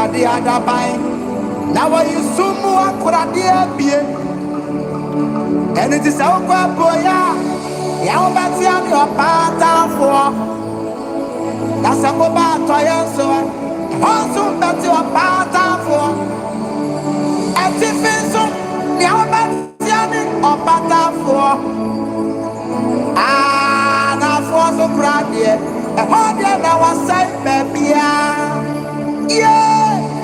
the other by. Now you sumu akuradia bie. And it is our boya. Yawbatian your OPATAFUOR. That's a boba toyanso. Also that's your OPATAFUOR. And if it's so, Yawbatian OPATAFUOR. Ah, now for so gradia. A hobby now was said, baby. Yeah,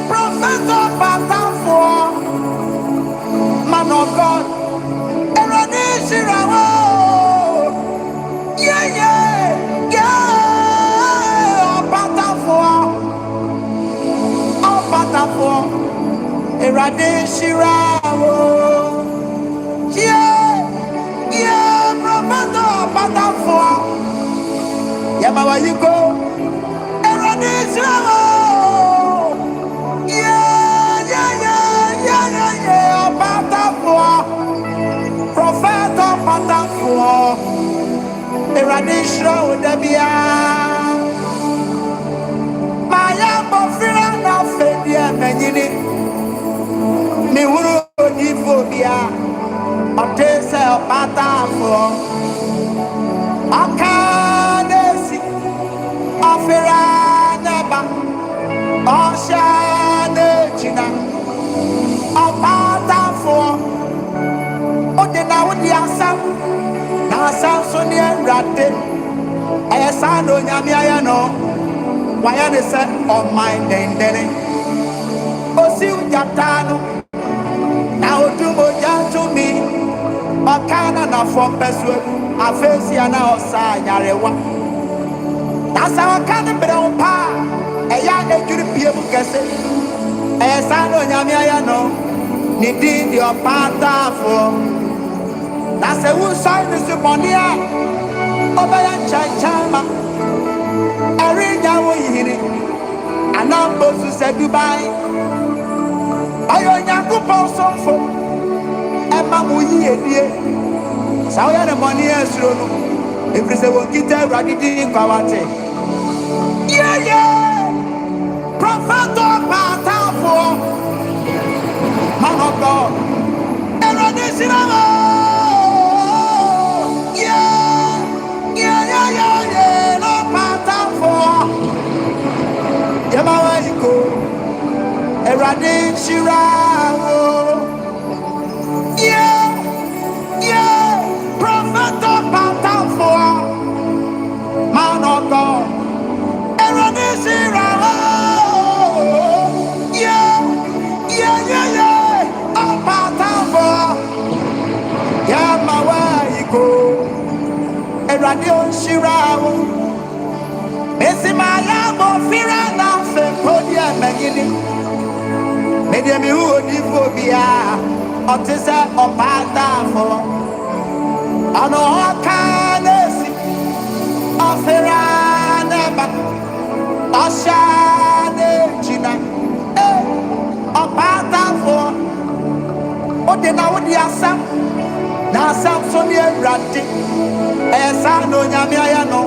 Professor OPATAFUOR. Man of God. OPATAFUOR, Professor OPATAFUOR, where you go, OPATAFUOR, Professor OPATAFUOR, Maya bofira na fedia menyini mi wuru ni phobia otese OPATAFUOR akanesi ofira neba osha nechina OPATAFUOR odena wodi asam na asam so ne rade esa no nyame aya no why they say on my dendene osi ujatano na odumo to me makana na from peswe afesi ana osa yarewa that's how can be on pa eya ejuri piem kese esa no nyame aya no ni di OPATAFUOR that's a who sign this monia obaya chama Arinya wo yiri anambo su se Dubai ayo nyankopon sonfo ema mo yi edie sa oya ne money esuro no every say won kita radidi kwawate yeah Professor OPATAFUOR man of God erode sinama Yamawaiko, Eradin Shirawo. Yeah, Professor OPATAFUOR, man of God, Eradin Shirawo. Yeah, OPATAFUOR, Yamawaiko, Eradin Shirawo. Esimaya bofira na fe podia megini media mi hu di phobia otisa OPATAFUOR ano kanesi ofira neba ashane china OPATAFUOR odena wodi asam na asam so ne rade esa no nyame aya no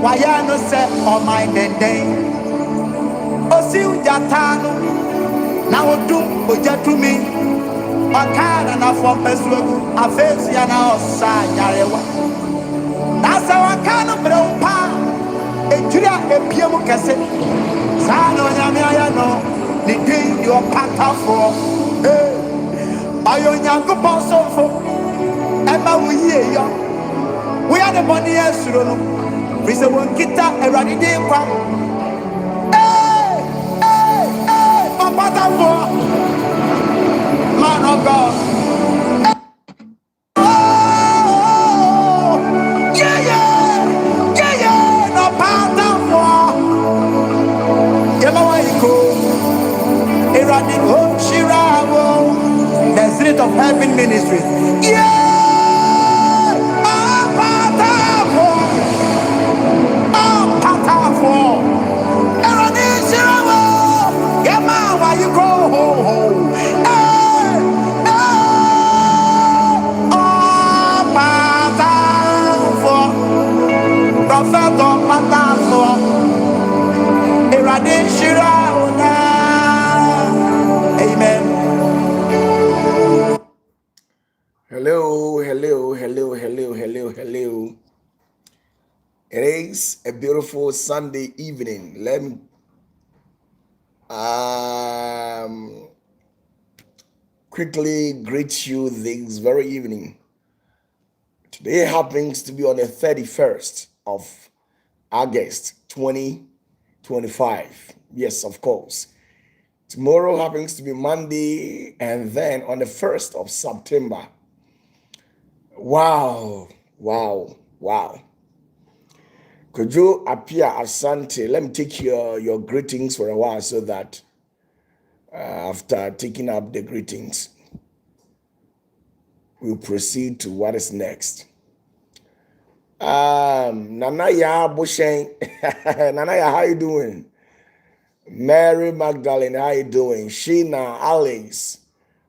why no say on my day? Osi ujatano na odum ojatu mi akana na for peswegu afesi na osa yarewa nasa wakano brompa ejuria epiemu kese sano nyame aya no ni di OPATAFUOR ayo nyankopon sonfo ema wuye yo we are the money esuro no we say one kita eradi de kwa OPATAFUOR man of God no OPATAFUOR Yamawaiko eradi shirawo the spirit of heaven ministry OPATAFUOR eradi shirawo yama why you go home OPATAFUOR Professor OPATAFUOR eradi shirawo na Hello. It is a beautiful Sunday evening. Let me quickly greet you this very evening. Today happens to be on the 31st of August 2025. Yes, of course. Tomorrow happens to be Monday, and then on the 1st of September. Wow. Could you appear Asante? Let me take your greetings for a while so that after taking up the greetings, we'll proceed to what is next. Nanaya Bushen. Nanaya, how you doing? Mary Magdalene, how you doing? Sheena, Alex.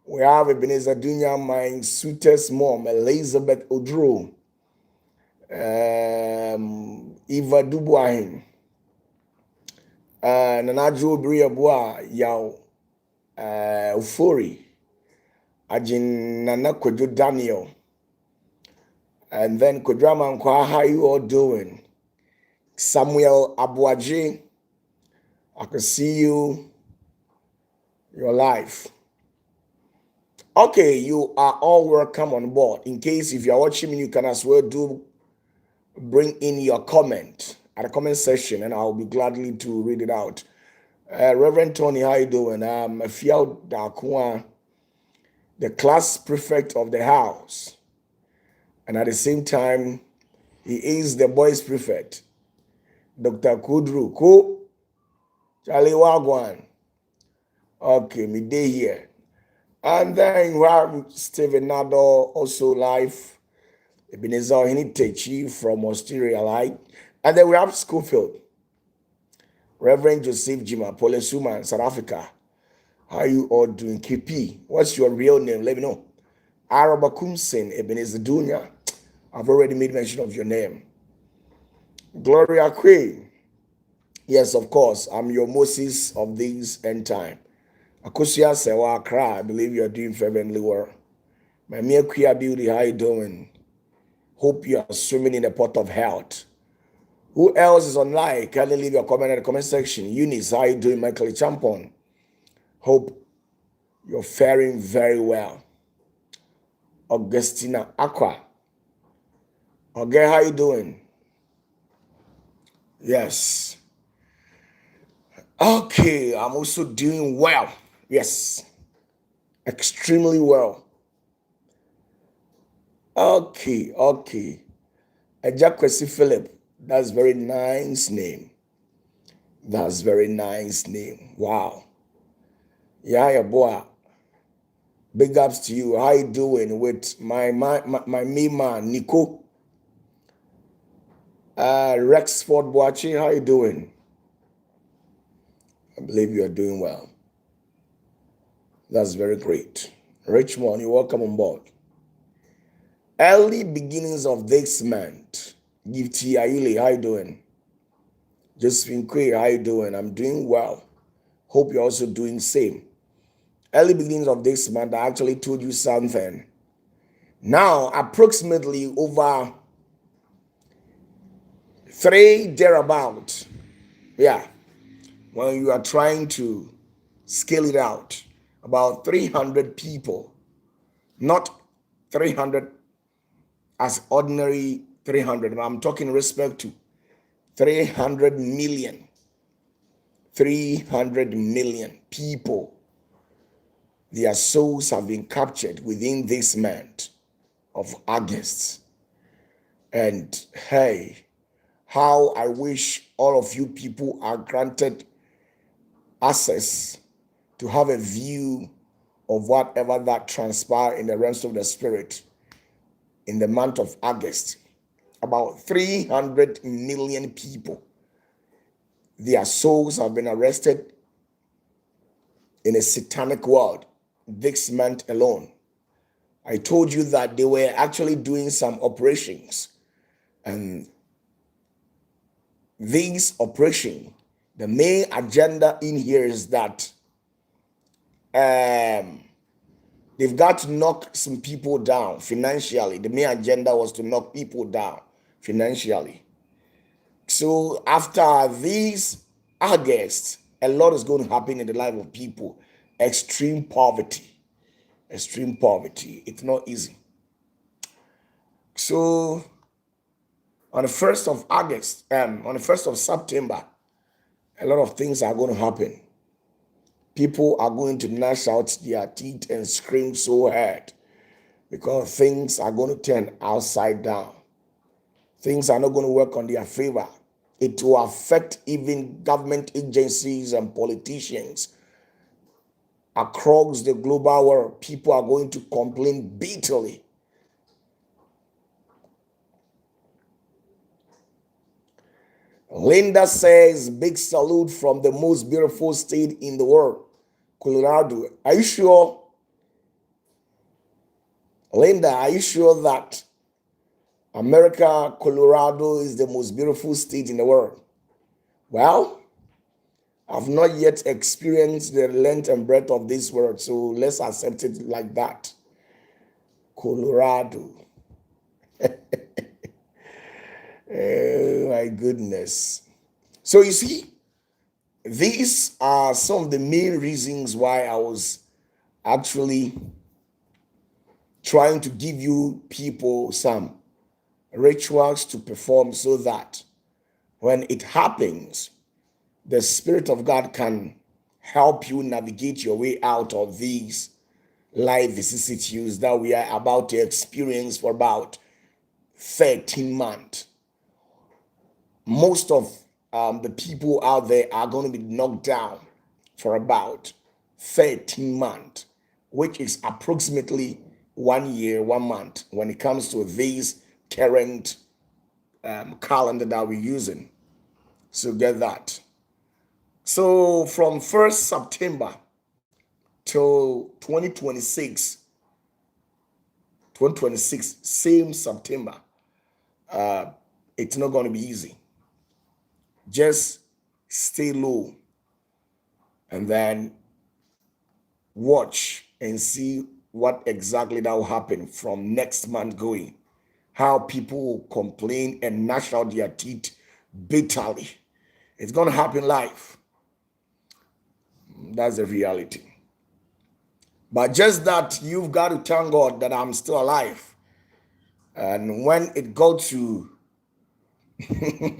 We have Ebenezer Dunya, my sweetest mom, Elizabeth Odro. Eva Dubuahin. Nanajo Briabua, Yao Ufori. Ajin Nana Kojo Daniel. And then Kodrama Nkwa, how you all doing? Samuel Abuaji, I can see you. Your life. Okay, you are all welcome on board. In case if you're watching me, you can as well bring in your comment at the comment section, and I'll be gladly to read it out. Reverend Tony, how you doing? I'm Fiao Dakwa, the class prefect of the house, and at the same time, he is the boys prefect. Dr. Kudru, Charlie Wagwan. Okay, me day here. And then we have Stephen Nado, also live. Ebenezer Hinitechi from Australia, like. And then we have Schofield. Reverend Joseph Jima, Polisuma, South Africa. How you all doing? KP, what's your real name? Let me know. Araba Kumsen, Ebenezer Dunya. I've already made mention of your name. Gloria Queen. Yes, of course. I'm your Moses of this end time. Akosia Sewa Accra, I believe you are doing fervently well. My mere queer beauty, how you doing? Hope you are swimming in a pot of health. Who else is online? Kindly leave your comment in the comment section. Eunice, how you doing? Michael Champon. Hope you're faring very well. Augustina Aqua. Okay, how you doing? Yes. Okay, I'm also doing well. Yes. Extremely well. Okay. Ejakwesi Philip. That's very nice name. Wow. Yeah, boy. Big ups to you. How you doing with my me man, Nico? Rexford Boachi, how you doing? I believe you are doing well. That's very great. Richmond, you're welcome on board. Early beginnings of this month. Gifty Ayuli, how you doing? Josephine Quay, how you doing? I'm doing well. Hope you're also doing same. Early beginnings of this month, I actually told you something. Now, approximately over 3 thereabout. Yeah. When you are trying to scale it out, about 300 people, not 300 as ordinary 300, I'm talking respect to 300 million. 300 million people, their souls have been captured within this month of August. And hey, how I wish all of you people are granted access to have a view of whatever that transpired in the realms of the spirit in the month of August. About 300 million people, their souls have been arrested in a satanic world this month alone. I told you that they were actually doing some operations, and this operation, the main agenda in here is that they They've got to knock some people down financially. The main agenda was to knock people down financially. So after these August, a lot is going to happen in the life of people. Extreme poverty. Extreme poverty. It's not easy. So on the 1st of August, on the 1st of September, a lot of things are going to happen. People are going to gnash out their teeth and scream so hard because things are going to turn upside down. Things are not going to work on their favor. It will affect even government agencies and politicians across the global world. People are going to complain bitterly. Linda says, big salute from the most beautiful state in the world, Colorado. Are you sure? Linda, are you sure that America, Colorado is the most beautiful state in the world? Well, I've not yet experienced the length and breadth of this word, so let's accept it like that. Colorado. Oh my goodness. So you see, these are some of the main reasons why I was actually trying to give you people some rituals to perform so that when it happens, the Spirit of God can help you navigate your way out of these life vicissitudes that we are about to experience for about 13 months. Most of the people out there are going to be knocked down for about 13 months, which is approximately 1 year, 1 month when it comes to this current calendar that we're using. So get that. So from 1st September till 2026, same September, it's not going to be easy. Just stay low and then watch and see what exactly that will happen from next month going. How people will complain and gnash out their teeth bitterly. It's going to happen live. That's the reality. But just that, you've got to thank God that I'm still alive. And when it got to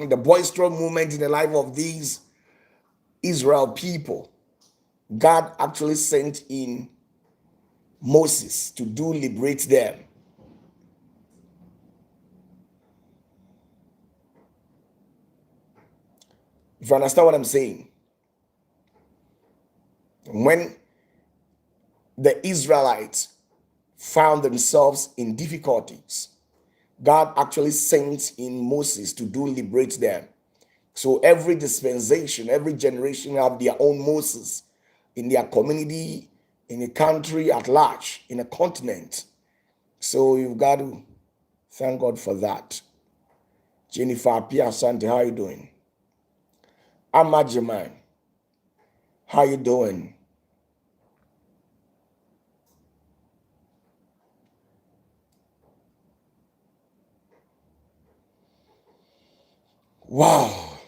the boisterous movement in the life of these Israel people, God actually sent in Moses to liberate them. If you understand what I'm saying, when the Israelites found themselves in difficulties, God actually sent in Moses to liberate them. So every dispensation, every generation have their own Moses in their community, in a country at large, in a continent. So you've got to thank God for that. Jennifer Pia Sante, how you doing? Amajiman, how you doing? Wow.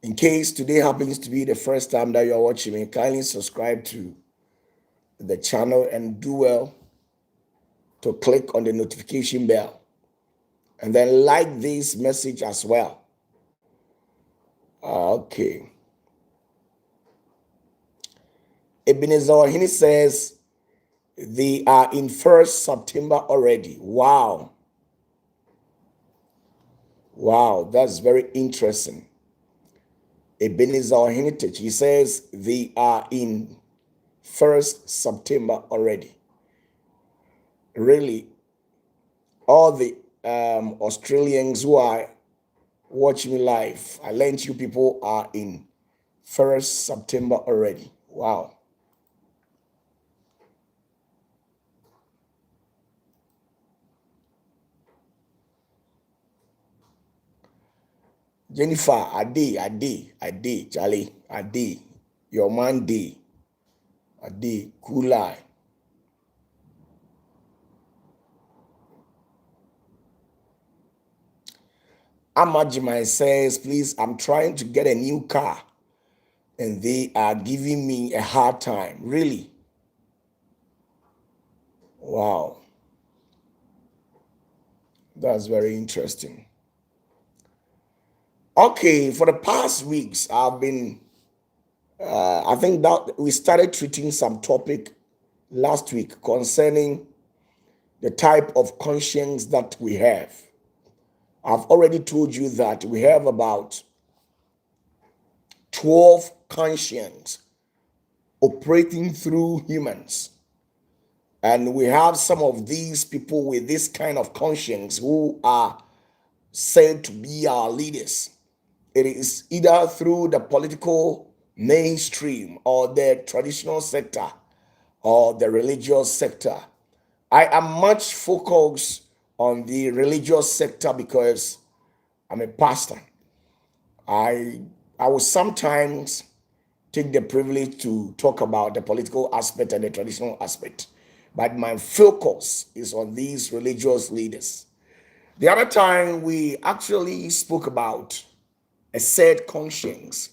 In case today happens to be the first time that you're watching me, kindly subscribe to the channel and do well to click on the notification bell. And then like this message as well. Okay. Ebenezer Ohini says they are in 1st September already. Wow. Wow, that's very interesting. Ebenezer Ohini, he says they are in 1st September already. Really, all the Australians who are watching me live, I learned you people are in 1st September already. Wow. Jennifer, Ade, Charlie, Ade, your man Day, Ade, cool eye. Amajimai says, please, I'm trying to get a new car and they are giving me a hard time. Really? Wow. That's very interesting. Okay, for the past weeks, I've been, I think that we started treating some topic last week concerning the type of conscience that we have. I've already told you that we have about 12 conscience operating through humans. And we have some of these people with this kind of conscience who are said to be our leaders. It is either through the political mainstream or the traditional sector or the religious sector. I am much focused on the religious sector because I'm a pastor. I will sometimes take the privilege to talk about the political aspect and the traditional aspect, but my focus is on these religious leaders. The other time we actually spoke about a sad conscience.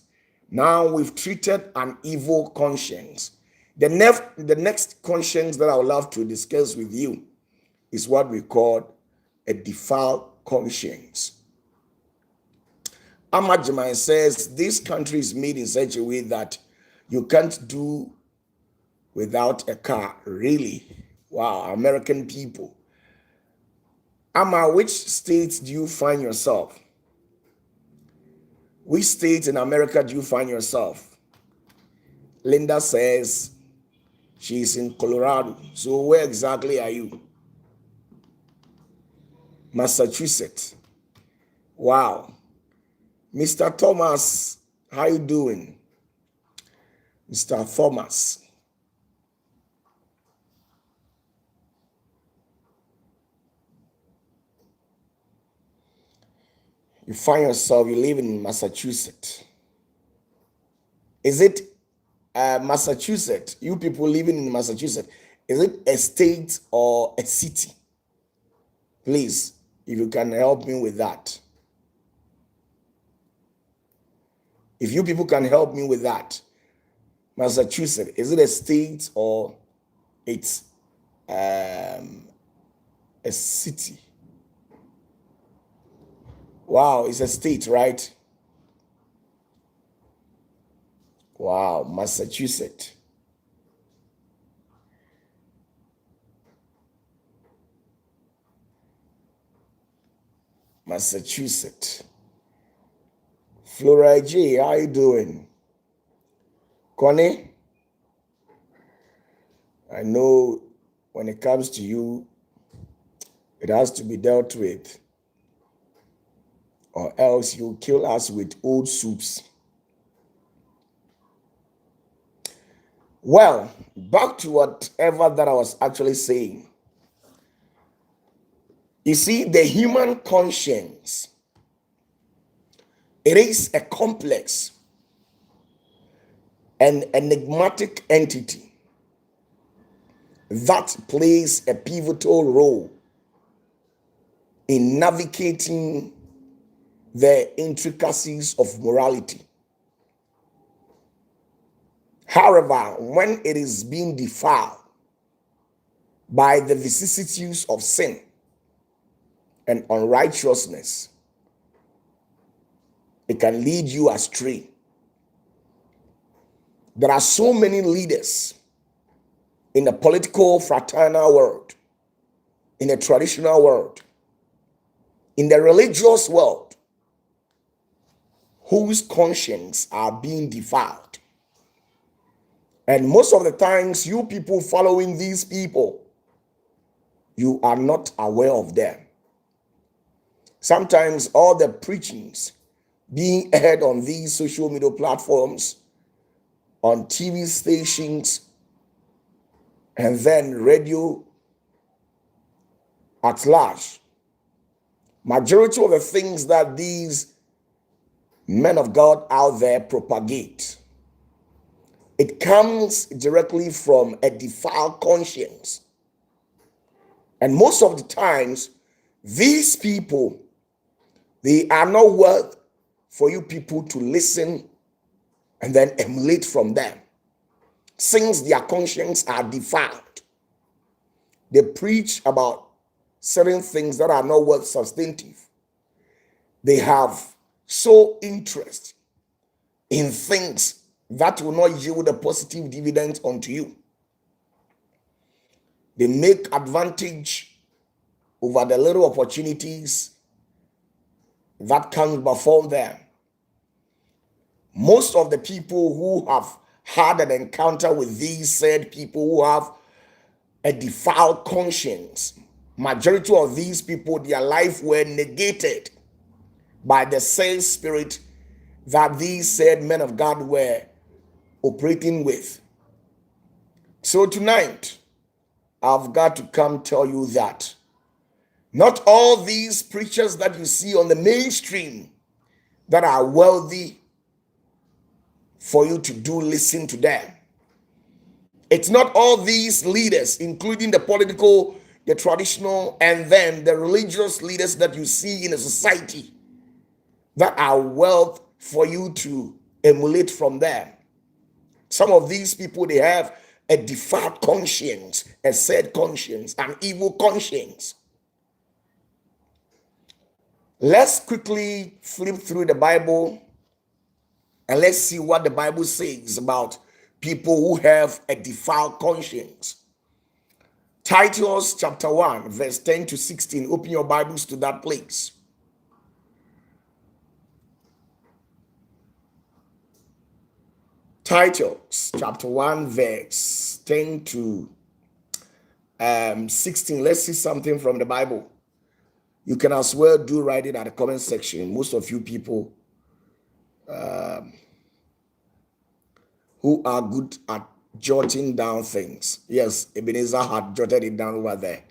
Now we've treated an evil conscience. The next conscience that I would love to discuss with you is what we call a defiled conscience. Amajimai says this country is made in such a way that you can't do without a car. Really? Wow, American people. Amma, which state do you find yourself? Which state in America do you find yourself? Linda says she's in Colorado. So where exactly are you? Massachusetts. Wow. Mr. Thomas, how you doing? Mr. Thomas. You find yourself, you live in Massachusetts. Is it Massachusetts? You people living in Massachusetts, is it a state or a city? Please, if you can help me with that. If you people can help me with that. Massachusetts, is it a state or it's a city? Wow, it's a state, right? Wow, Massachusetts. Massachusetts. Flora J, how you doing? Connie, I know when it comes to you, it has to be dealt with, or else you'll kill us with old soups. Well, back to whatever that I was actually saying. You see, the human conscience, it is a complex and enigmatic entity that plays a pivotal role in navigating the intricacies of morality. However, when it is being defiled by the vicissitudes of sin and unrighteousness, it can lead you astray. There are so many leaders in the political fraternal world, in the traditional world, in the religious world, whose conscience are being defiled. And most of the times, you people following these people, you are not aware of them. Sometimes all the preachings being heard on these social media platforms, on TV stations, and then radio at large, majority of the things that these men of God out there propagate, it comes directly from a defiled conscience. And most of the times, these people They are not worth for you people to listen and then emulate from them, since their conscience are defiled. They preach about certain things that are not worth substantive. They have so interest in things that will not yield a positive dividend unto you. They make advantage over the little opportunities that comes before them. Most of the people who have had an encounter with these said people who have a defiled conscience, majority of these people, their life were negated by the same spirit that these said men of God were operating with. So tonight, I've got to come tell you that not all these preachers that you see on the mainstream that are wealthy for you to do listen to them. It's not all these leaders, including the political, the traditional, and then the religious leaders that you see in a society that are wealth for you to emulate from them. Some of these people, they have a defiled conscience, a sad conscience, an evil conscience. Let's quickly flip through the Bible and let's see what the Bible says about people who have a defiled conscience. Titus chapter 1, verse 10 to 16. Open your Bibles to that place. Titus chapter 1, verse 10 to 16. Let's see something from the Bible. You can as well do write it at the comment section. Most of you people who are good at jotting down things. Yes, Ebenezer had jotted it down over there.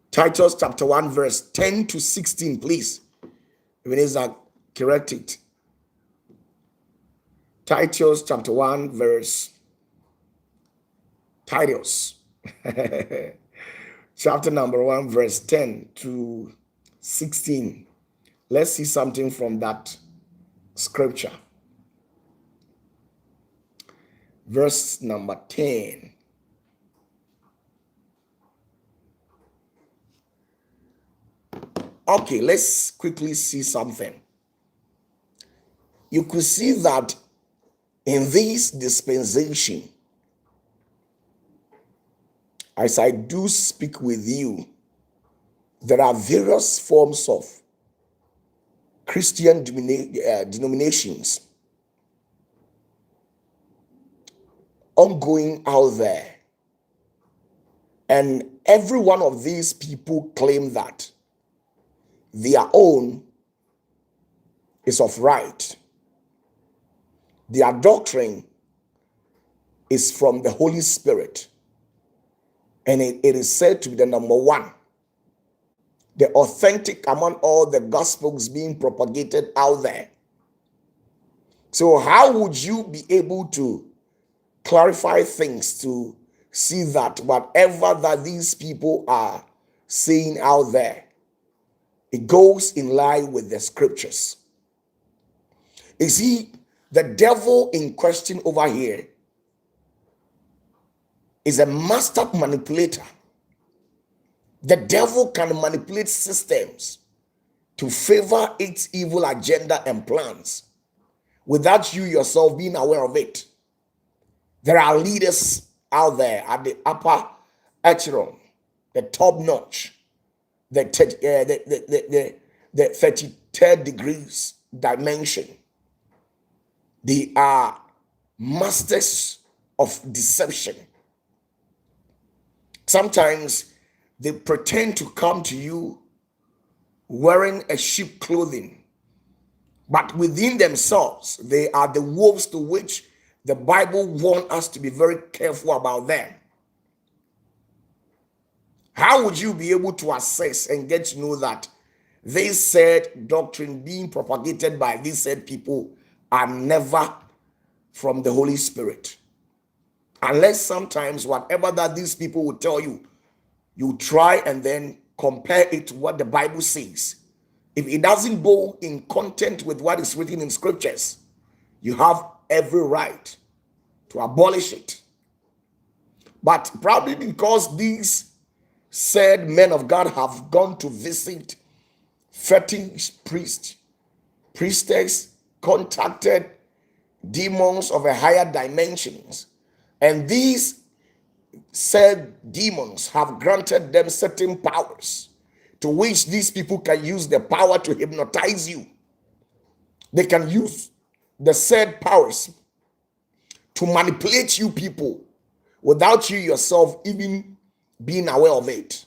Titus chapter 1, verse 10 to 16, please. Ebenezer, correct it. Titus chapter 1, verse Titus. Chapter number 1, verse 10 to 16. Let's see something from that scripture. Verse number 10. Okay, let's quickly see something. You could see that in this dispensation, as I do speak with you, there are various forms of Christian denominations ongoing out there. And every one of these people claim that their own is of right. Their doctrine is from the Holy Spirit. And it is said to be the number one, the authentic among all the gospels being propagated out there. So how would you be able to clarify things to see that whatever that these people are saying out there, it goes in line with the scriptures? You see, the devil in question over here is a master manipulator. The devil can manipulate systems to favor its evil agenda and plans without you yourself being aware of it. There are leaders out there at the upper echelon, the top notch, the 33rd degrees dimension. They are masters of deception. Sometimes they pretend to come to you wearing a sheep clothing, but within themselves, they are the wolves to which the Bible warns us to be very careful about them. How would you be able to assess and get to know that this said doctrine being propagated by these said people are never from the Holy Spirit? Unless sometimes whatever that these people will tell you, you try and then compare it to what the Bible says. if it doesn't go in content with what is written in scriptures, you have every right to abolish it. But probably because these said men of God have gone to visit fetish priests, priestess, contacted demons of a higher dimensions, and these said demons have granted them certain powers to which these people can use the power to hypnotize you. They can use the said powers to manipulate you people without you yourself even being aware of it.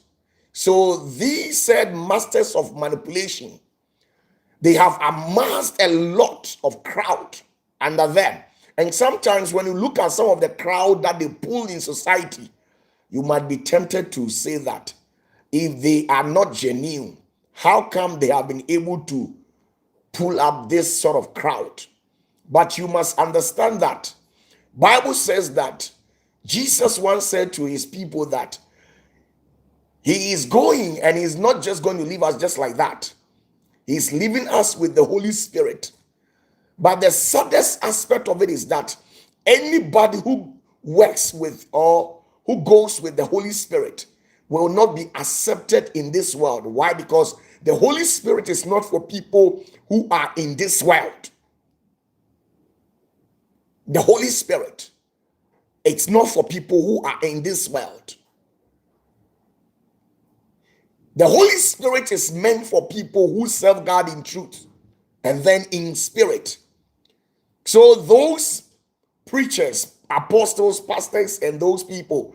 So these said masters of manipulation, they have amassed a lot of crowd under them. And sometimes when you look at some of the crowd that they pull in society, you might be tempted to say that if they are not genuine, how come they have been able to pull up this sort of crowd? But you must understand that Bible says that Jesus once said to his people that he is going, and he's not just going to leave us just like that. He's leaving us with the Holy Spirit. But the saddest aspect of it is that anybody who works with or who goes with the Holy Spirit will not be accepted in this world. Why? Because the Holy Spirit is not for people who are in this world. The Holy Spirit, it's not for people who are in this world. The Holy Spirit is meant for people who serve God in truth and then in spirit. So those preachers, apostles, pastors, and those people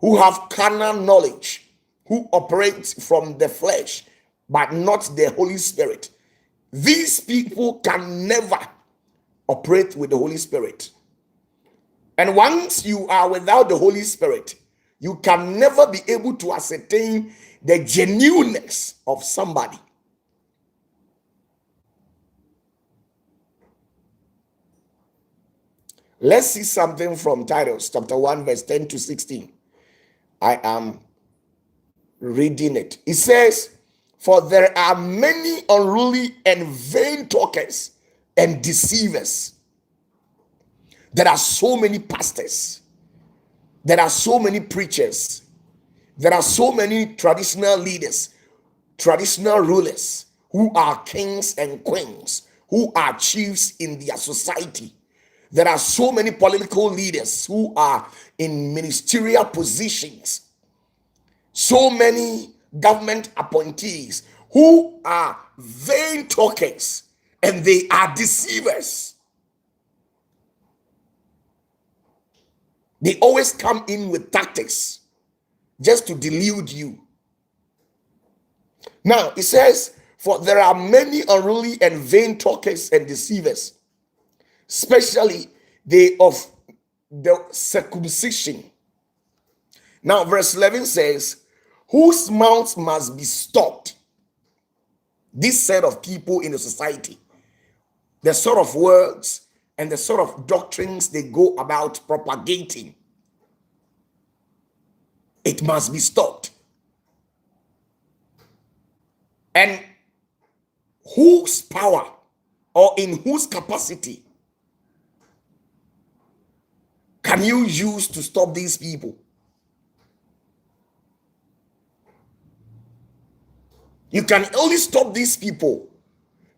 who have carnal knowledge, who operate from the flesh, but not the Holy Spirit, these people can never operate with the Holy Spirit. And once you are without the Holy Spirit, you can never be able to ascertain the genuineness of somebody. Let's see something from Titus chapter 1 verse 10 to 16. I am reading it. It says, "For there are many unruly and vain talkers and deceivers." There are so many pastors. There are so many preachers. There are so many traditional leaders, traditional rulers who are kings and queens, who are chiefs in their society. There are so many political leaders who are in ministerial positions. So many government appointees who are vain talkers and they are deceivers. They always come in with tactics just to delude you. Now, it says, "For there are many unruly and vain talkers and deceivers, especially they of the circumcision." Now, verse 11 says, "Whose mouths must be stopped." This set of people in the society, the sort of words and the sort of doctrines they go about propagating, it must be stopped. And whose power or in whose capacity can you use to stop these people? You can only stop these people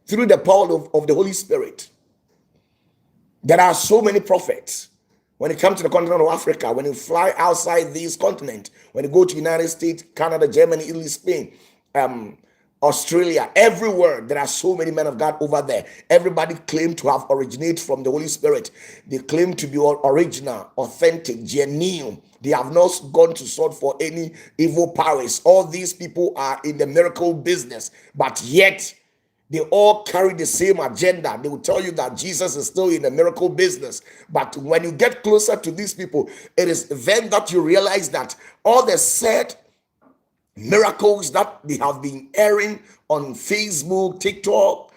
through the power of the Holy Spirit. There are so many prophets. When it comes to the continent of Africa, when you fly outside this continent, when you go to United States, Canada, Germany, Italy, Spain, Australia, everywhere, there are so many men of God over there. Everybody claim to have originated from the Holy Spirit. They claim to be original, authentic, genuine. They have not gone to sought for any evil powers. All these people are in the miracle business, but yet they all carry the same agenda. They will tell you that Jesus is still in the miracle business. But when you get closer to these people, it is then that you realize that all the said miracles that they have been airing on Facebook, TikTok,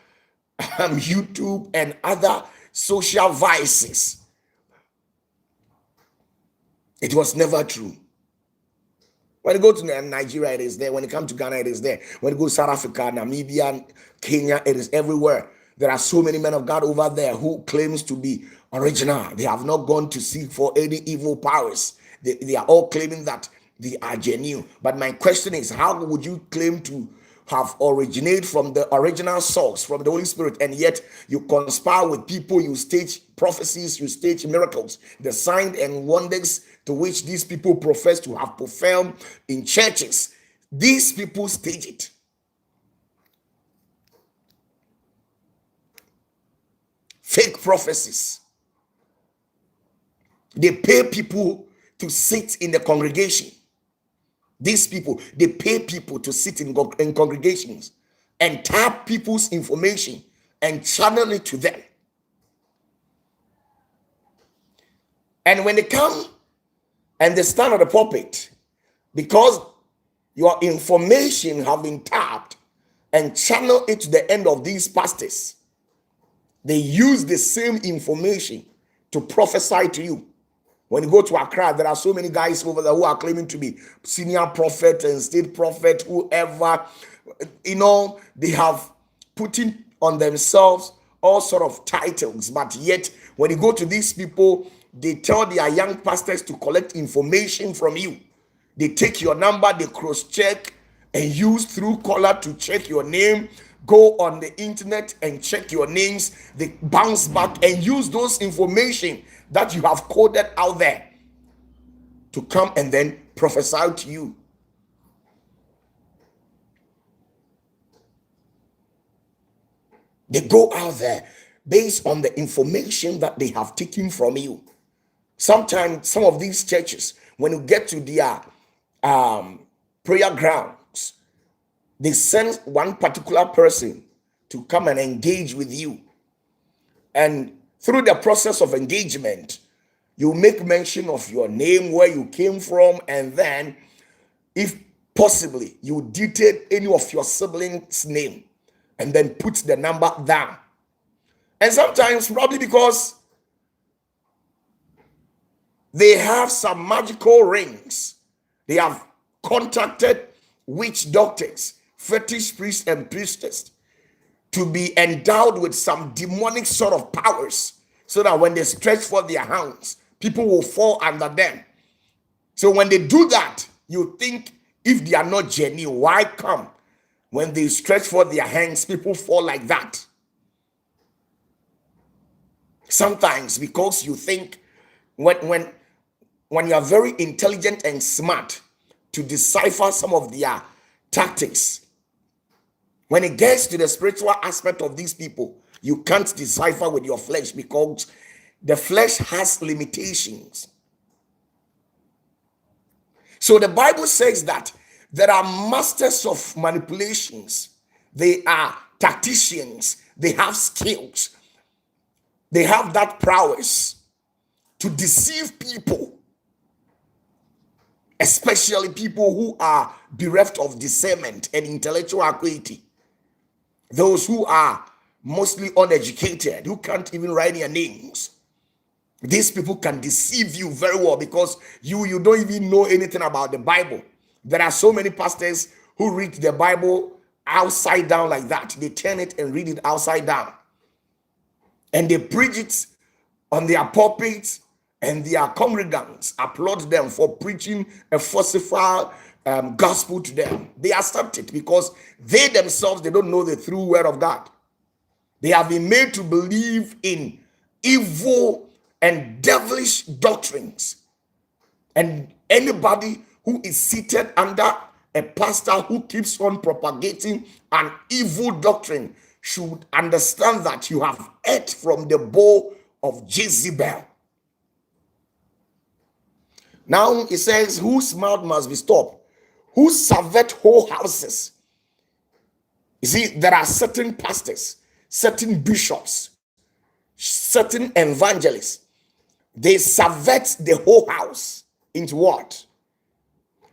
YouTube, and other social vices, it was never true. When you go to Nigeria, it is there. When you come to Ghana, it is there. When you go to South Africa, Namibia, Kenya, it is everywhere. There are so many men of God over there who claims to be original. They have not gone to seek for any evil powers. They are all claiming that they are genuine. But my question is, how would you claim to have originated from the original source, from the Holy Spirit, and yet you conspire with people, you stage prophecies, you stage miracles, the signs and wonders to which these people profess to have performed in churches? These people stage it. Fake prophecies. They pay people to sit in the congregation. These people, they pay people to sit in congregations and tap people's information and channel it to them. And when they come and they stand at the pulpit, because your information have been tapped and channel it to the end of these pastors, they use the same information to prophesy to you. When you go to Accra, there are so many guys over there who are claiming to be senior prophet and state prophet, whoever. They have put in on themselves all sort of titles. But yet, when you go to these people, they tell their young pastors to collect information from you. They take your number, they cross-check and use Truecaller to check your name. Go on the internet and check your names. They bounce back and use those information that you have coded out there to come and then prophesy to you. They go out there based on the information that they have taken from you. Sometimes some of these churches, when you get to their prayer grounds, they send one particular person to come and engage with you. And through the process of engagement, you make mention of your name, where you came from, and then, if possibly, you detail any of your siblings' name and then put the number down. And sometimes, probably because they have some magical rings, they have contacted witch doctors, fetish priests and priestess to be endowed with some demonic sort of powers, so that when they stretch forth their hands, people will fall under them. So when they do that, you think, if they are not genuine, why come? When they stretch forth their hands, people fall like that. Sometimes because you think, when you are very intelligent and smart to decipher some of their tactics, when it gets to the spiritual aspect of these people, you can't decipher with your flesh, because the flesh has limitations. So the Bible says that there are masters of manipulations. They are tacticians. They have skills. They have that prowess to deceive people, especially people who are bereft of discernment and intellectual acuity. Those who are mostly uneducated, who can't even write their names. These people can deceive you very well, because you don't even know anything about the Bible. There are so many pastors who read the Bible upside down like that. They turn it and read it upside down. And they preach it on their pulpits, and their congregants applaud them for preaching a falsified gospel to them. They accept it because they themselves, they don't know the true word of God. They have been made to believe in evil and devilish doctrines. And anybody who is seated under a pastor who keeps on propagating an evil doctrine should understand that you have ate from the bowl of Jezebel. Now it says, whose mouth must be stopped, who serveth whole houses. You see, there are certain pastors, certain bishops, certain evangelists. They subvert the whole house into what?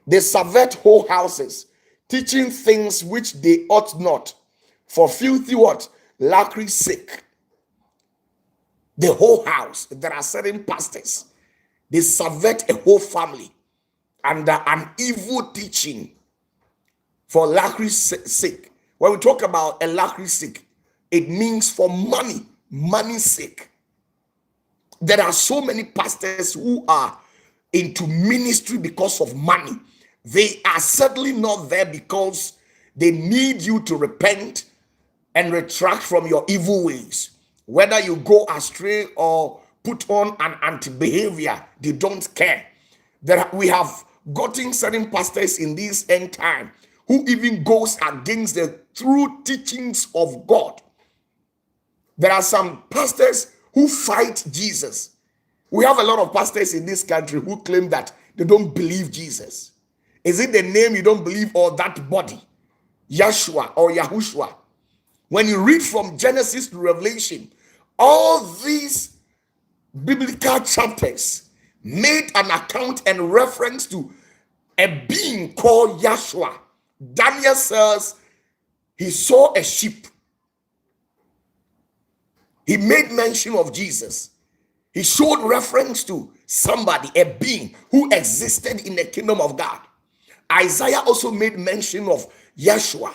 They subvert whole houses, teaching things which they ought not, for filthy what? Lucre's sake. The whole house. There are certain pastors. They subvert a whole family. under an evil teaching for lacri's sake. When we talk about a lacri's sake, it means for money's sake. There are so many pastors who are into ministry because of money. They are certainly not there because they need you to repent and retract from your evil ways. Whether you go astray or put on an anti-behavior, they don't care. We have gotten certain pastors in this end time who even goes against the true teachings of God. There are some pastors who fight Jesus. We have a lot of pastors in this country who claim that they don't believe Jesus. Is it the name you don't believe or that body? Yeshua or Yahushua. When you read from Genesis to Revelation, all these biblical chapters made an account and reference to a being called Yeshua. Daniel says he saw a sheep. He made mention of Jesus. He showed reference to somebody, a being who existed in the kingdom of God. Isaiah also made mention of Yeshua.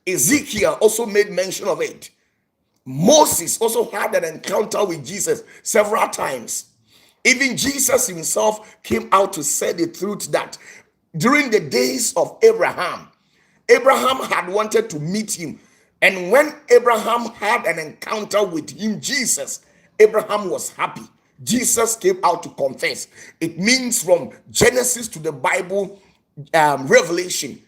Ezekiel also made mention of it. Moses also had an encounter with Jesus several times. Even Jesus himself came out to say the truth that during the days of Abraham had wanted to meet him. And when Abraham had an encounter with him, Jesus, Abraham was happy. Jesus came out to confess. It means from Genesis to the Bible, Revelation,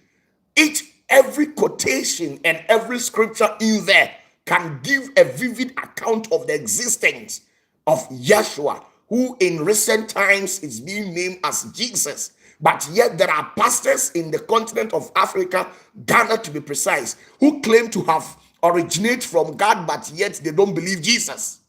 every quotation and every scripture in there can give a vivid account of the existence of Yeshua, who in recent times is being named as Jesus. But yet there are pastors in the continent of Africa, Ghana to be precise, who claim to have originated from God, but yet they don't believe Jesus.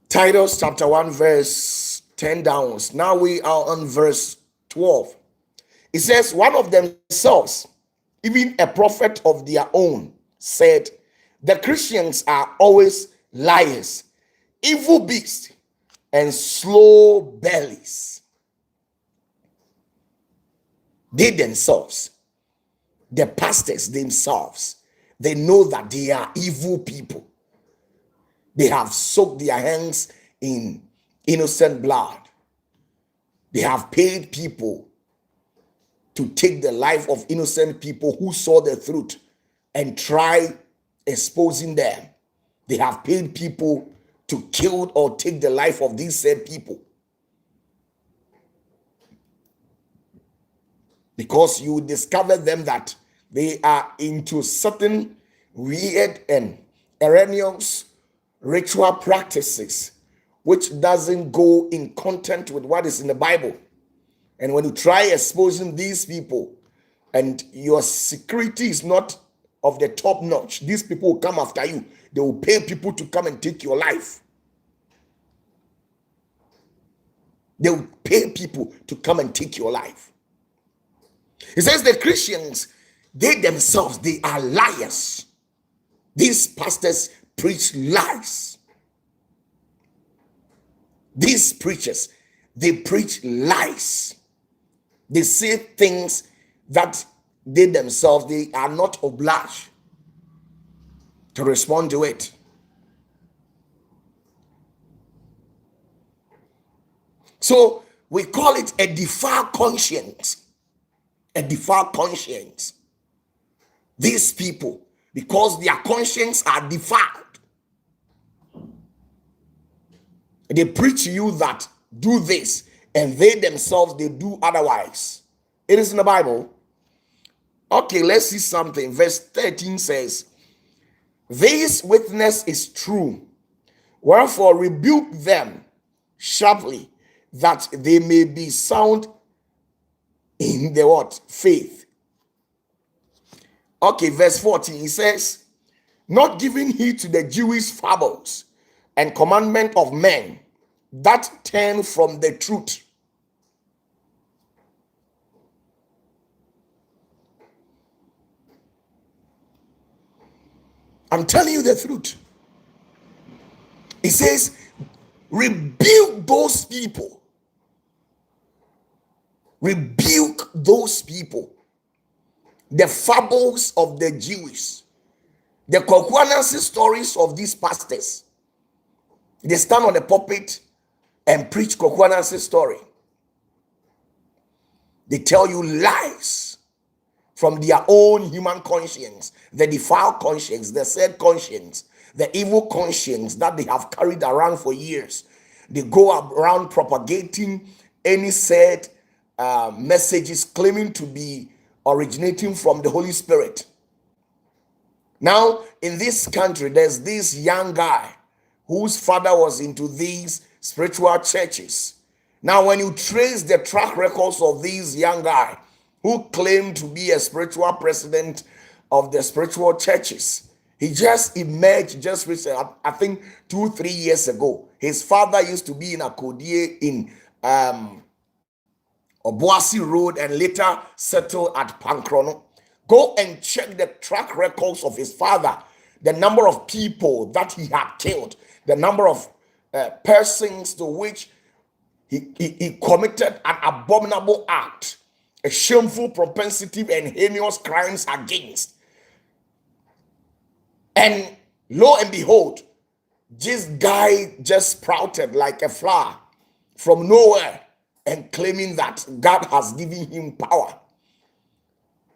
Titus chapter 1 verse 10 downwards. Now we are on verse 12. It says, one of themselves, even a prophet of their own, said, the Christians are always liars, evil beasts, and slow bellies. They themselves, the pastors themselves, they know that they are evil people. They have soaked their hands in innocent blood. They have paid people to take the life of innocent people who saw the truth and try exposing them. They have paid people to kill or take the life of these said people. Because you discover them that they are into certain weird and erroneous ritual practices, which doesn't go in content with what is in the Bible. And when you try exposing these people and your security is not of the top notch, these people will come after you. They will pay people to come and take your life. They will pay people to come and take your life. It says the Christians, they themselves, they are liars. These pastors preach lies. These preachers, they preach lies. They say things that they themselves, they are not obliged to respond to it. So we call it a defiled conscience. A defiled conscience. These people, because their conscience are defiled, they preach to you that do this, and they themselves, they do otherwise. It is in the Bible. Okay, let's see something. Verse 13 says, this witness is true, wherefore rebuke them sharply, that they may be sound in the what? Faith. Okay, verse 14, he says, not giving heed to the Jewish fables and commandment of men that turn from the truth. I'm telling you the truth. It says, rebuke those people. Rebuke those people. The fables of the Jews, the concoctions stories of these pastors. They stand on the pulpit and preach concoctions story. They tell you lies from their own human conscience, the defiled conscience, the sad conscience, the evil conscience that they have carried around for years. They go around propagating any sad messages claiming to be originating from the Holy Spirit. Now, in this country, there's this young guy whose father was into these spiritual churches. Now, when you trace the track records of this young guy who claimed to be a spiritual president of the spiritual churches, he just emerged just recently, I think 2-3 years ago. His father used to be in Akodie in Obuasi Road and later settled at Pankrono. Go and check the track records of his father, the number of people that he had killed, the number of persons to which he committed an abominable act, a shameful propensity and heinous crimes against. And lo and behold, this guy just sprouted like a flower from nowhere and claiming that God has given him power.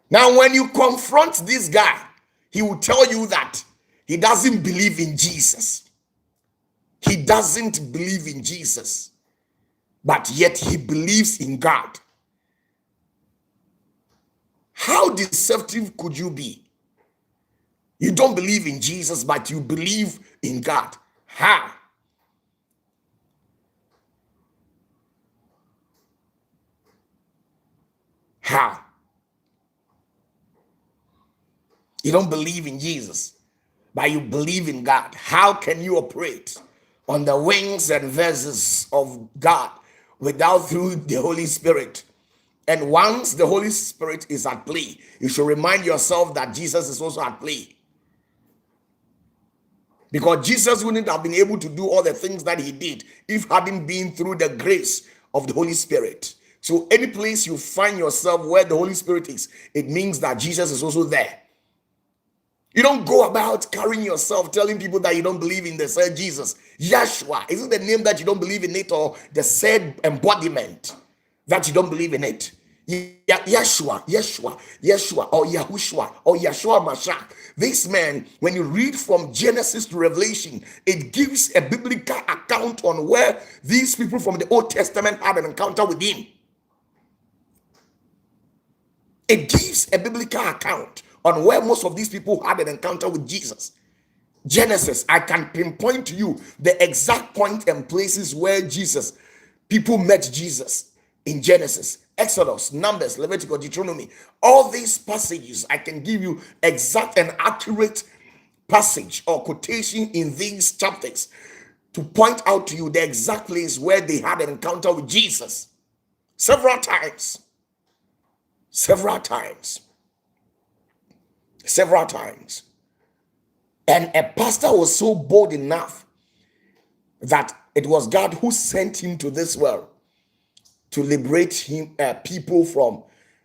Now, when you confront this guy, he will tell you that he doesn't believe in Jesus. He doesn't believe in Jesus, but yet he believes in God. How deceptive could you be? You don't believe in Jesus, but you believe in God. How? How? You don't believe in Jesus, but you believe in God. How can you operate on the wings and verses of God without through the Holy Spirit? And once the Holy Spirit is at play, you should remind yourself that Jesus is also at play. Because Jesus wouldn't have been able to do all the things that he did if hadn't been through the grace of the Holy Spirit. So any place you find yourself where the Holy Spirit is, it means that Jesus is also there. You don't go about carrying yourself, telling people that you don't believe in the said Jesus. Yeshua, is it the name that you don't believe in it, or the said embodiment that you don't believe in it? Yeshua, or Yahushua, or Yeshua Mashiach. This man, when you read from Genesis to Revelation, it gives a biblical account on where these people from the Old Testament had an encounter with him. It gives a biblical account on where most of these people had an encounter with Jesus. Genesis, I can pinpoint to you the exact point and places where people met Jesus in Genesis. Exodus, Numbers, Leviticus, Deuteronomy. All these passages, I can give you exact and accurate passage or quotation in these chapters to point out to you the exact place where they had an encounter with Jesus. Several times. And a pastor was so bold enough that it was God who sent him to this world to liberate people from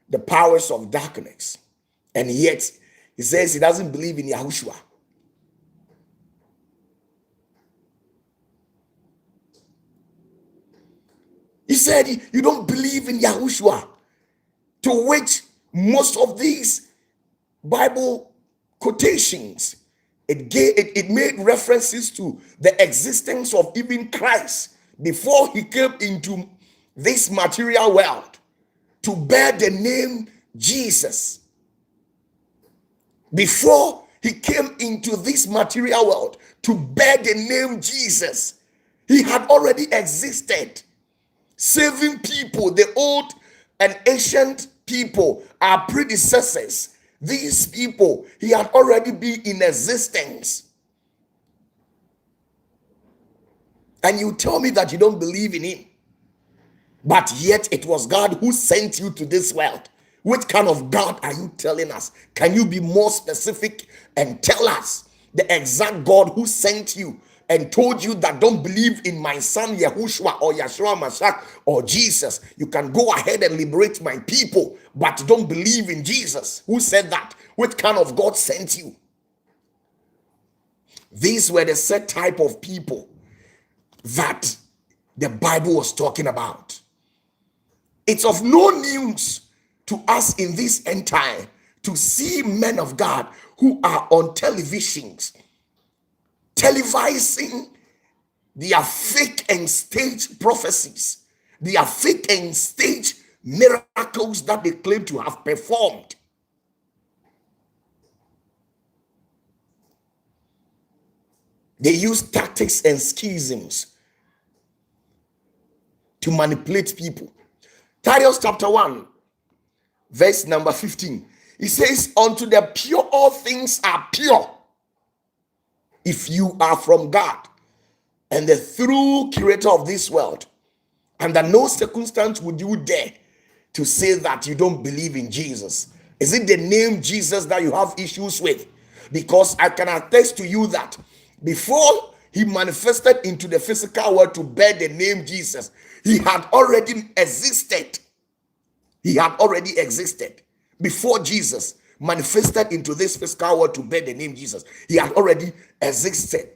the powers of darkness. And yet, he says he doesn't believe in Yahushua. He said, you don't believe in Yahushua. To which most of these Bible quotations, it made references to the existence of even Christ before he came into this material world to bear the name Jesus. Before he came into this material world to bear the name Jesus, he had already existed, saving people, the old and ancient people, our predecessors. These people, he had already been in existence. And you tell me that you don't believe in him, but yet it was God who sent you to this world. Which kind of God are you telling us? Can you be more specific and tell us the exact God who sent you? and told you that don't believe in my son Yahushua or Yeshua Mashiach or Jesus, you can go ahead and liberate my people, but don't believe in Jesus. Who said that? What kind of God sent you? These were the set type of people that the Bible was talking about. It's of no news to us in this end time to see men of God who are on televisions televising their fake and staged prophecies, their fake and staged miracles that they claim to have performed. They use tactics and schisms to manipulate people. Titus chapter 1, verse number 15. It says, unto the pure all things are pure, if you are from God and the true creator of this world. Under no circumstance would you dare to say that you don't believe in Jesus. Is it the name Jesus that you have issues with? Because I can attest to you that before he manifested into the physical world to bear the name Jesus, he had already existed. He had already existed before Jesus manifested into this physical world to bear the name Jesus. He had already existed.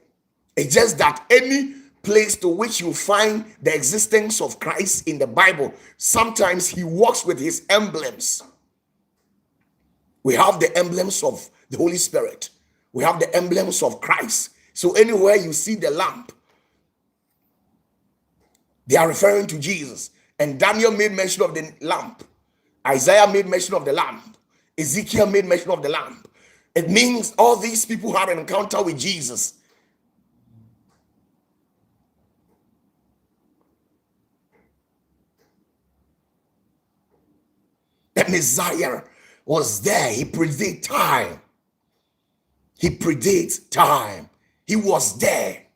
It's just that any place to which you find the existence of Christ in the Bible, sometimes he works with his emblems. We have the emblems of the Holy Spirit. We have the emblems of Christ. So anywhere you see the lamp, they are referring to Jesus. And Daniel made mention of the lamp. Isaiah made mention of the lamp. Ezekiel made mention of the lamp. It means all these people had an encounter with Jesus. The Messiah was there. He predates time. He predates time. He was there.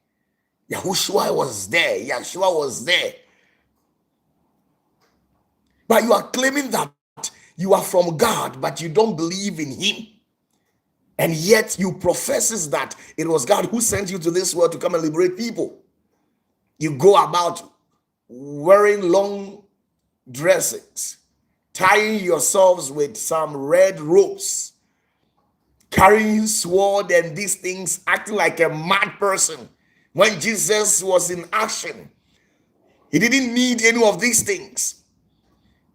Yahushua was there. Yeshua was there. But you are claiming that you are from God, but you don't believe in him. And yet you professes that it was God who sent you to this world to come and liberate people. You go about wearing long dresses, tying yourselves with some red ropes, carrying sword and these things, acting like a mad person. When Jesus was in action, he didn't need any of these things.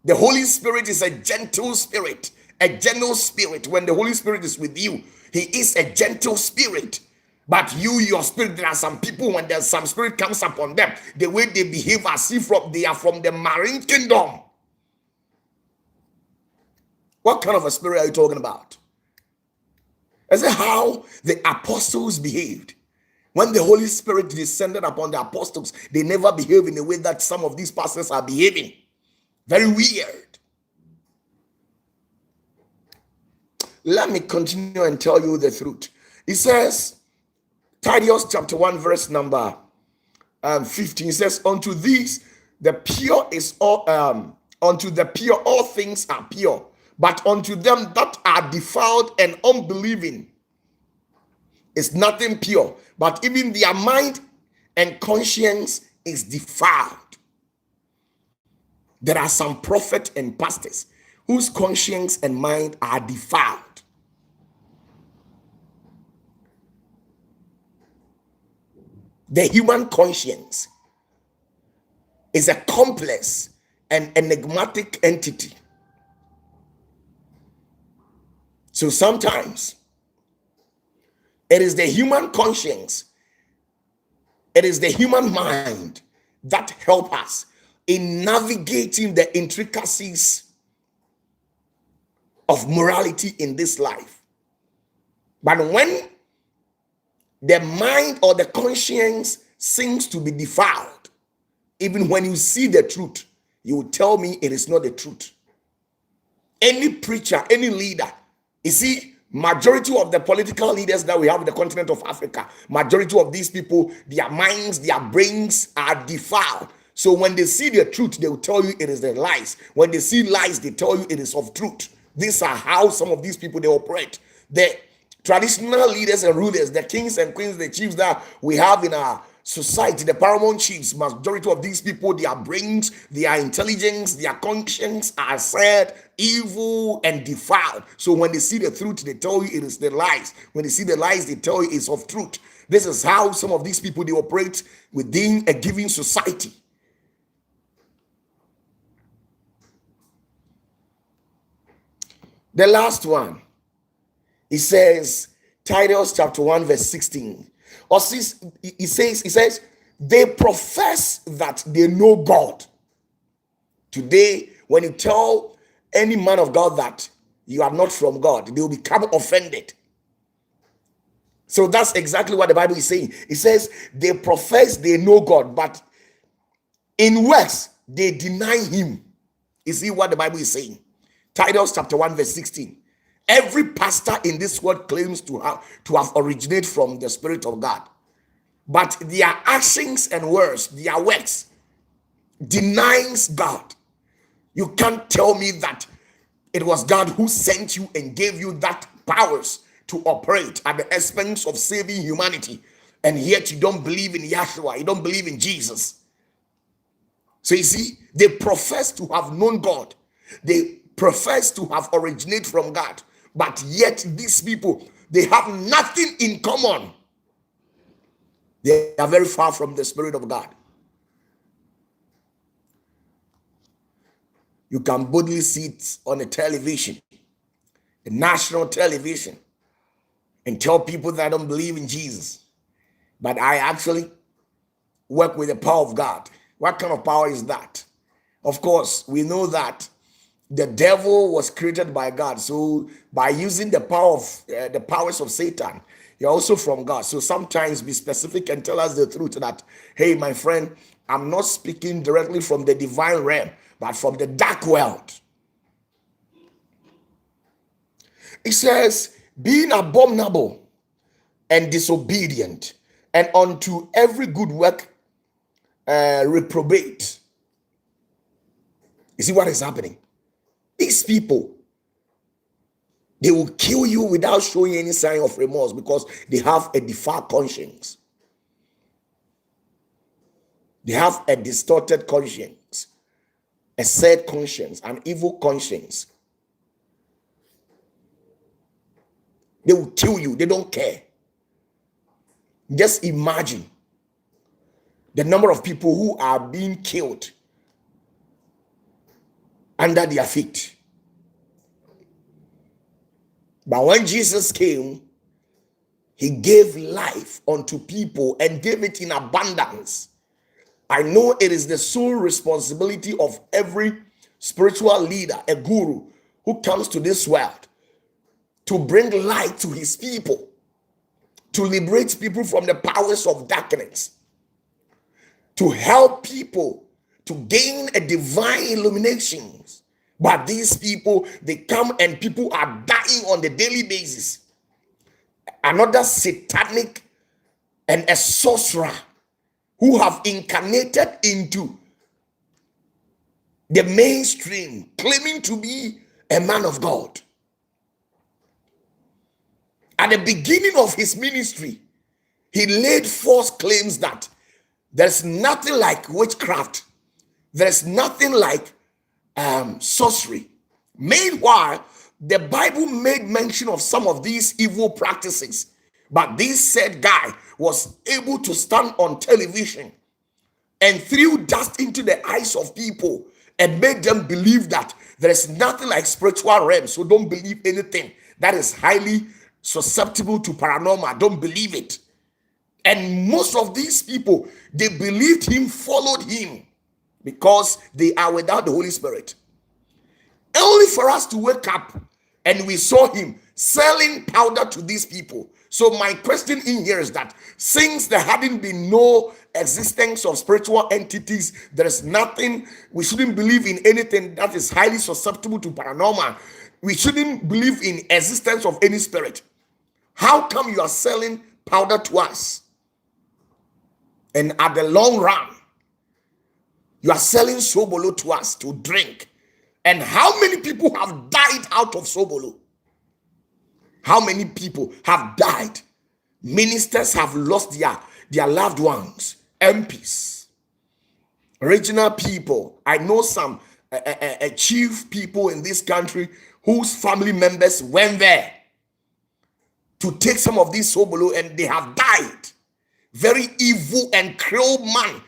The Holy Spirit is a gentle spirit, a gentle spirit. When the Holy Spirit is with you, he is a gentle spirit. But your spirit, there are some people, when there's some spirit comes upon them, the way they behave as if they are from the marine kingdom. What kind of a spirit are you talking about? Is it how the apostles behaved? When the Holy Spirit descended upon the apostles, they never behaved in the way that some of these pastors are behaving. Very weird. Let me continue and tell you the truth. It says, Titus chapter 1, verse number 15 says, unto these the pure is all unto the pure all things are pure, but unto them that are defiled and unbelieving is nothing pure, but even their mind and conscience is defiled. There are some prophets and pastors whose conscience and mind are defiled. The human conscience is a complex and enigmatic entity. So sometimes it is the human conscience, it is the human mind that help us in navigating the intricacies of morality in this life. But when the mind or the conscience seems to be defiled, even when you see the truth, you will tell me it is not the truth. Any preacher, any leader, you see, majority of the political leaders that we have in the continent of Africa, majority of these people, their minds, their brains are defiled. So when they see the truth, they will tell you it is the lies. When they see lies, they tell you it is of truth. These are how some of these people, they operate. The traditional leaders and rulers, the kings and queens, the chiefs that we have in our society, the paramount chiefs, majority of these people, their brains, their intelligence, their conscience are said evil and defiled. So when they see the truth, they tell you it is the lies. When they see the lies, they tell you it's of truth. This is how some of these people, they operate within a given society. The last one, it says, Titus chapter 1 verse 16. Or it says, they profess that they know God. Today, when you tell any man of God that you are not from God, they will become offended. So that's exactly what the Bible is saying. It says they profess they know God, but in works they deny him. You see what the Bible is saying? Titus chapter 1 verse 16. Every pastor in this world claims to have originated from the Spirit of God, but their actions and words, their works, denies God. You can't tell me that it was God who sent you and gave you that powers to operate at the expense of saving humanity, and yet you don't believe in Yahshua, you don't believe in Jesus. So you see, they profess to have known God, they profess to have originated from God, but yet these people, they have nothing in common. They are very far from the Spirit of God. You can boldly see it on a television, a national television, and tell people that I don't believe in Jesus, but I actually work with the power of God. What kind of power is that? Of course, we know that the devil was created by God. So by using the power of the powers of Satan, you're also from God. So sometimes be specific and tell us the truth that, hey, my friend, I'm not speaking directly from the divine realm, but from the dark world. It says, being abominable and disobedient, and unto every good work reprobate. You see what is happening? These people, they will kill you without showing any sign of remorse because they have a defiled conscience. They have a distorted conscience, a sad conscience, an evil conscience. They will kill you. They don't care. Just imagine the number of people who are being killed under their feet. But when Jesus came, he gave life unto people and gave it in abundance. I know it is the sole responsibility of every spiritual leader, a guru, who comes to this world to bring light to his people, to liberate people from the powers of darkness, to help people to gain a divine illumination. But these people, they come and people are dying on the daily basis. Another satanic and a sorcerer who have incarnated into the mainstream, claiming to be a man of God. At the beginning of his ministry, he laid false claims that there's nothing like witchcraft. There's nothing like sorcery. Meanwhile, the Bible made mention of some of these evil practices, but this said guy was able to stand on television and threw dust into the eyes of people and made them believe that there is nothing like spiritual realm. So don't believe anything that is highly susceptible to paranormal. Don't believe it. And most of these people, they believed him, followed him, because they are without the Holy Spirit. Only for us to wake up and we saw him selling powder to these people. So my question in here is that since there hadn't been no existence of spiritual entities, there is nothing, we shouldn't believe in anything that is highly susceptible to paranormal. We shouldn't believe in existence of any spirit. How come you are selling powder to us? And at the long run, you are selling sobolo to us to drink. And how many people have died out of sobolo? How many people have died? Ministers have lost their loved ones, MPs, regional people. I know some chief people in this country whose family members went there to take some of these sobolo and they have died. Very evil and cruel man,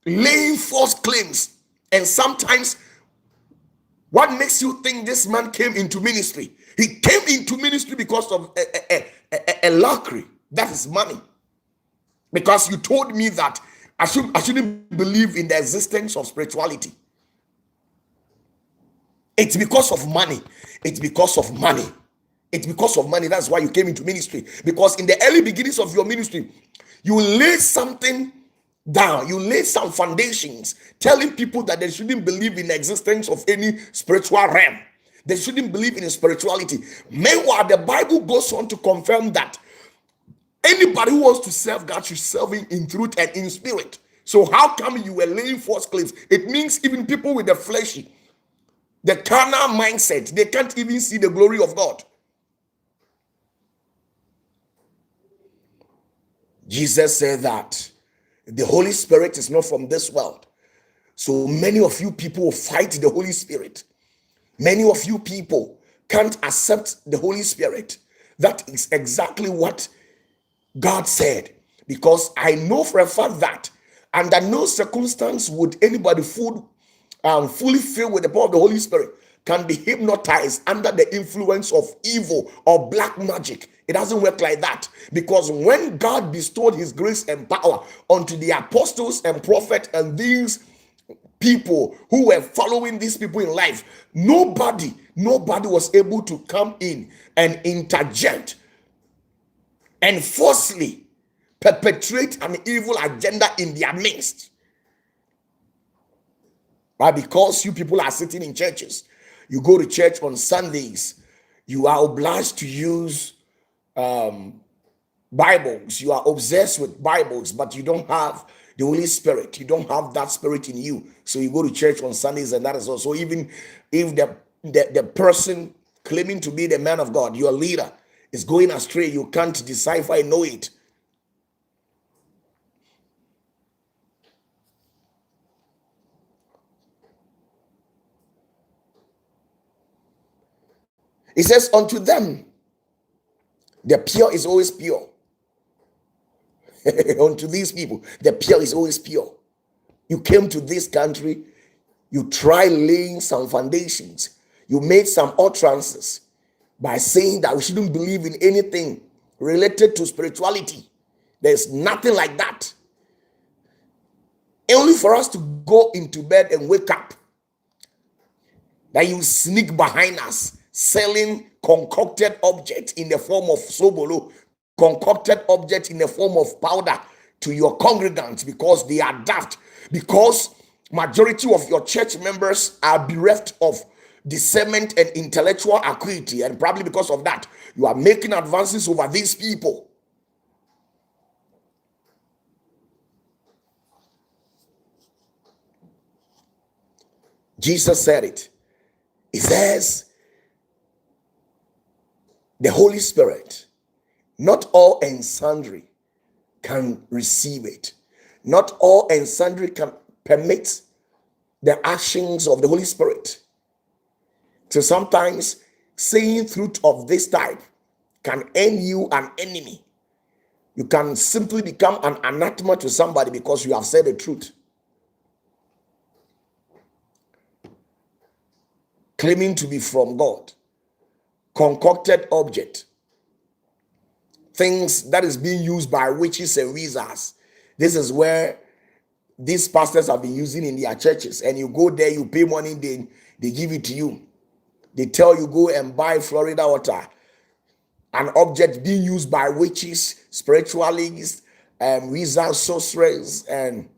laying false claims. And sometimes, what makes you think this man came into ministry? He came into ministry because of a lottery. That is money. Because you told me that I shouldn't believe in the existence of spirituality. It's because of money. It's because of money. It's because of money. That's why you came into ministry. Because in the early beginnings of your ministry, you laid something down. You laid some foundations, telling people that they shouldn't believe in the existence of any spiritual realm. They shouldn't believe in spirituality. Meanwhile, the Bible goes on to confirm that anybody who wants to serve God should serve Him in truth and in spirit. So how come you were laying false claims? It means even people with the fleshy, the carnal mindset, they can't even see the glory of God. Jesus said that the Holy Spirit is not from this world. So many of you people fight the Holy Spirit. Many of you people can't accept the Holy Spirit. That is exactly what God said. Because I know for a fact that under no circumstance would anybody fully filled with the power of the Holy Spirit can be hypnotized under the influence of evil or black magic. It doesn't work like that. Because when God bestowed His grace and power onto the apostles and prophets and these people who were following these people in life, nobody was able to come in and interject and forcefully perpetrate an evil agenda in their midst. But because you people are sitting in churches, you go to church on Sundays, you are obliged to use Bibles. You are obsessed with Bibles, but you don't have the Holy Spirit. You don't have that spirit in you. So you go to church on Sundays, and that is also, even if the person claiming to be the man of God, your leader, is going astray, you can't decipher and know it. It says, unto them, the pure is always pure. Unto these people, the pure is always pure. You came to this country, you tried laying some foundations, you made some utterances by saying that we shouldn't believe in anything related to spirituality. There's nothing like that. Only for us to go into bed and wake up, that you sneak behind us, selling concocted objects in the form of sobolo, concocted objects in the form of powder to your congregants because they are daft, because majority of your church members are bereft of discernment and intellectual acuity, and probably because of that, you are making advances over these people. Jesus said it. He says, the Holy Spirit, not all and sundry can receive it. Not all and sundry can permit the actions of the Holy Spirit. So sometimes saying truth of this type can earn you an enemy. You can simply become an anathema to somebody because you have said the truth. Claiming to be from God. Concocted object. Things that is being used by witches and wizards. This is where these pastors have been using in their churches. And you go there, you pay money, they give it to you. They tell you go and buy Florida water. An object being used by witches, spiritualists, wizards, sorcerers. And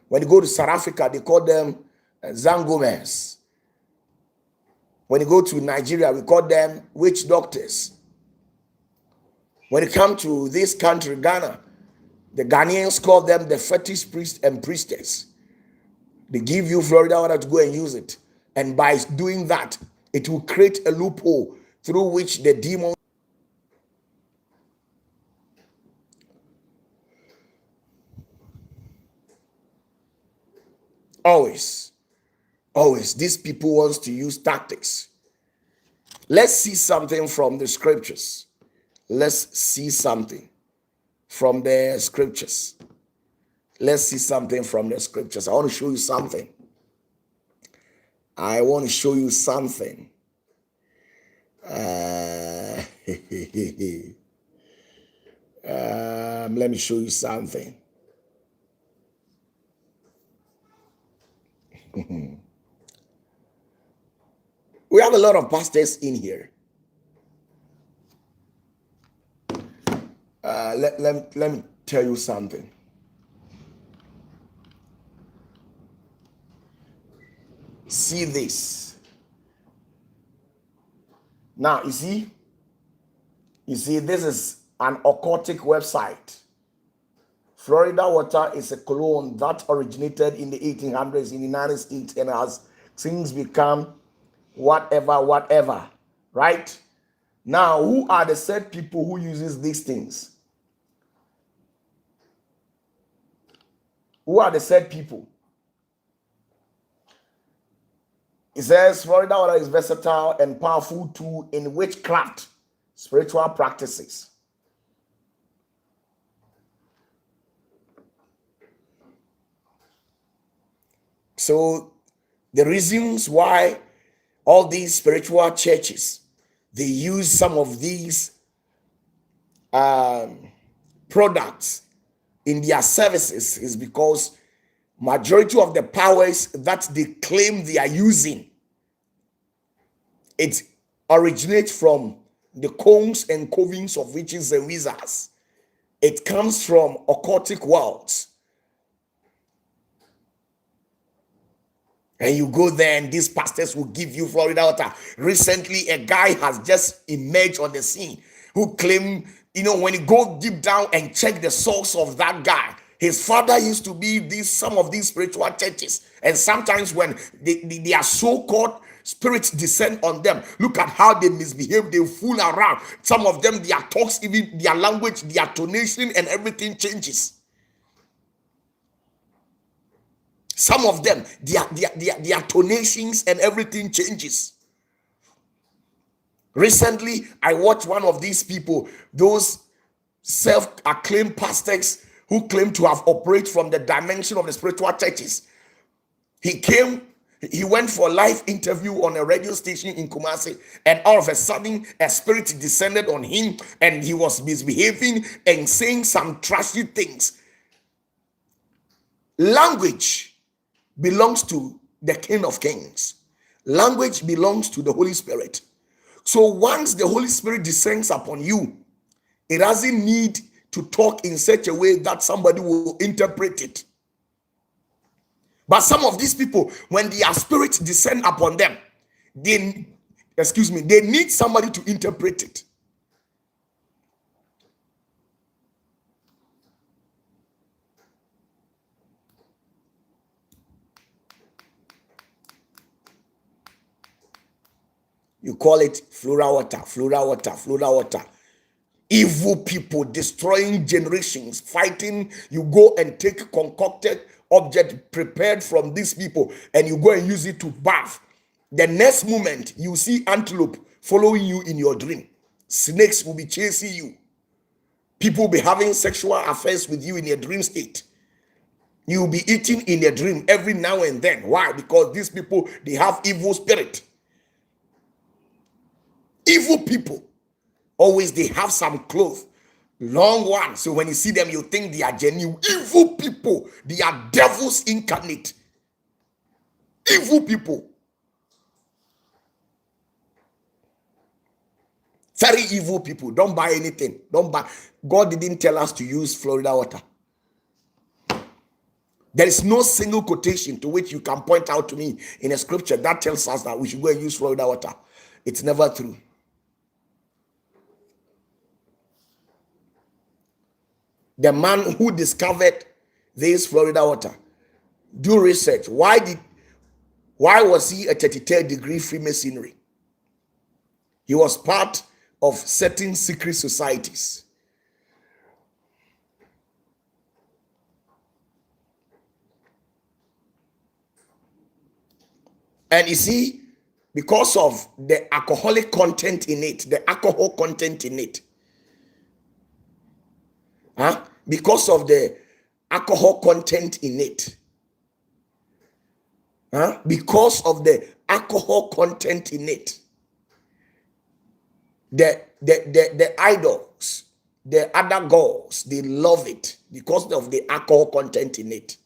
when you go to South Africa, they call them Zangomes. When you go to Nigeria, we call them witch doctors. When it comes to this country, Ghana, the Ghanaians call them the fetish priest and priestess. They give you Florida water to go and use it. And by doing that, it will create a loophole through which the demons Always, always, these people wants to use tactics. Let's see something from the scriptures. Let's see something from the scriptures. Let's see something from the scriptures. I want to show you something. I want to show you something. Let me show you something. We have a lot of pastors in here. Let me tell you something. See this. Now, you see, this is an occultic website. Florida Water is a cologne that originated in the 1800s in the United States and has since become whatever, right? Now, who are the said people who uses these things? Who are the said people? It says Florida Water is versatile and powerful tool in witchcraft, spiritual practices. So the reasons why all these spiritual churches, they use some of these products in their services is because majority of the powers that they claim they are using, it originates from the cones and covens of witches and wizards. It comes from occultic worlds. And you go there and these pastors will give you Florida Water. Recently, a guy has just emerged on the scene who claimed, when you go deep down and check the source of that guy, his father used to be some of these spiritual churches. And sometimes when they are so-called spirits descend on them, look at how they misbehave, they fool around. Some of them, their talks, even their language, their tonation and everything changes. Some of them, their tonations and everything changes. Recently, I watched one of these people, those self-acclaimed pastors who claim to have operated from the dimension of the spiritual churches. He went for a live interview on a radio station in Kumasi, and all of a sudden, a spirit descended on him, and he was misbehaving and saying some trashy things. Language belongs to the King of Kings. Language belongs to the Holy Spirit. So once the Holy Spirit descends upon you, it doesn't need to talk in such a way that somebody will interpret it. But some of these people, when their spirits descend upon them, they need somebody to interpret it. You call it Florida Water. Evil people destroying generations, fighting. You go and take concocted object prepared from these people and you go and use it to bath. The next moment, you see antelope following you in your dream. Snakes will be chasing you. People will be having sexual affairs with you in your dream state. You will be eating in your dream every now and then. Why? Because these people, they have evil spirit. Evil people, always they have some clothes, long one. So when you see them, you think they are genuine. Evil people, they are devils incarnate. Evil people. Very evil people. Don't buy anything. Don't buy. God didn't tell us to use Florida Water. There is no single quotation to which you can point out to me in a scripture that tells us that we should go and use Florida Water. It's never true. The man who discovered this Florida Water, do research. Why was he a 33rd degree Freemasonry? He was part of certain secret societies. And you see, because of the alcoholic content in it, the alcohol content in it, because of the alcohol content in it, because of the alcohol content in it, the idols, the other gods, they love it because of the alcohol content in it.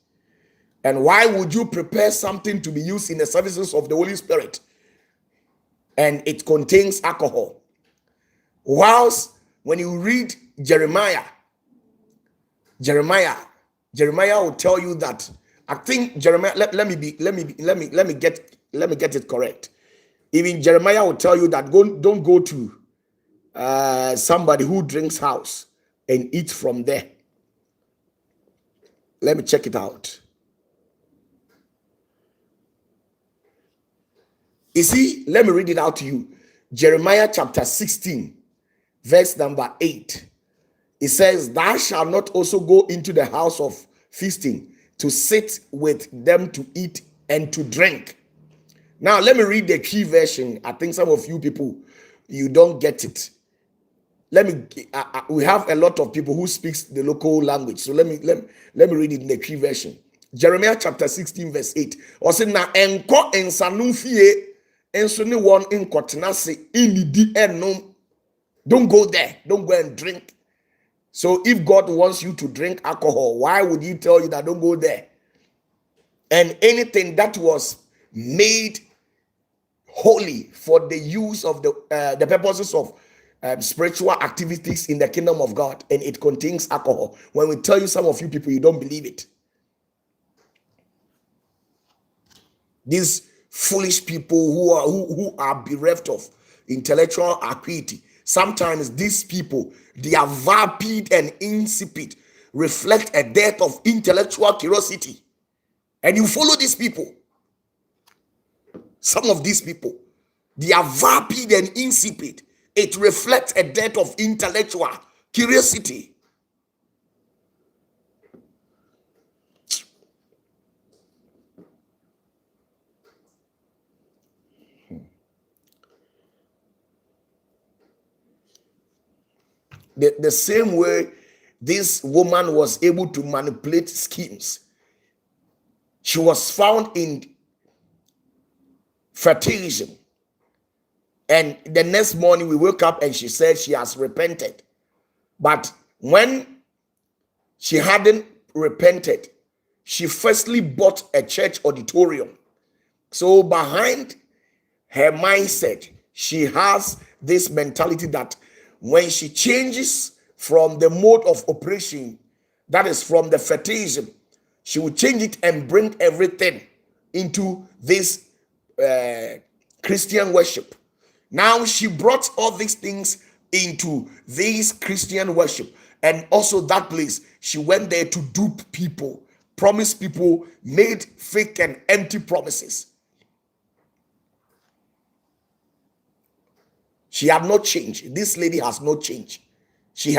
And why would you prepare something to be used in the services of the Holy Spirit and it contains alcohol? Whilst when you read Jeremiah will tell you that, I think Jeremiah, let me get it correct. Even Jeremiah will tell you that don't go to somebody who drinks house and eat from there. Let me check it out. You see, let me read it out to you. Jeremiah chapter 16, verse number 8. It says, "Thou shalt not also go into the house of feasting to sit with them to eat and to drink." Now, let me read the key version. I think some of you people, you don't get it. We have a lot of people who speaks the local language. So let me read it in the key version. Jeremiah chapter 16, verse 8. Ose na enko ensanu fie enso ne won inkotenase inidi enum. Don't go there. Don't go and drink. So if God wants you to drink alcohol, why would he tell you that don't go there? And anything that was made holy for the use of the purposes of spiritual activities in the kingdom of God, and it contains alcohol. When we tell you, some of you people, you don't believe it. These foolish people who are bereft of intellectual acuity, sometimes these people, they are vapid and insipid, reflect a dearth of intellectual curiosity. And you follow these people. Some of these people, they are vapid and insipid. It reflects a dearth of intellectual curiosity. The same way this woman was able to manipulate schemes. She was found in fertilization. And the next morning we woke up and she said she has repented. But when she hadn't repented, she firstly bought a church auditorium. So behind her mindset, she has this mentality that when she changes from the mode of operation, that is from the fertilization, she will change it and bring everything into this Christian worship. Now she brought all these things into this Christian worship, and also that place, she went there to dupe people, promise people, made fake and empty promises. She had not changed. This lady has not changed. She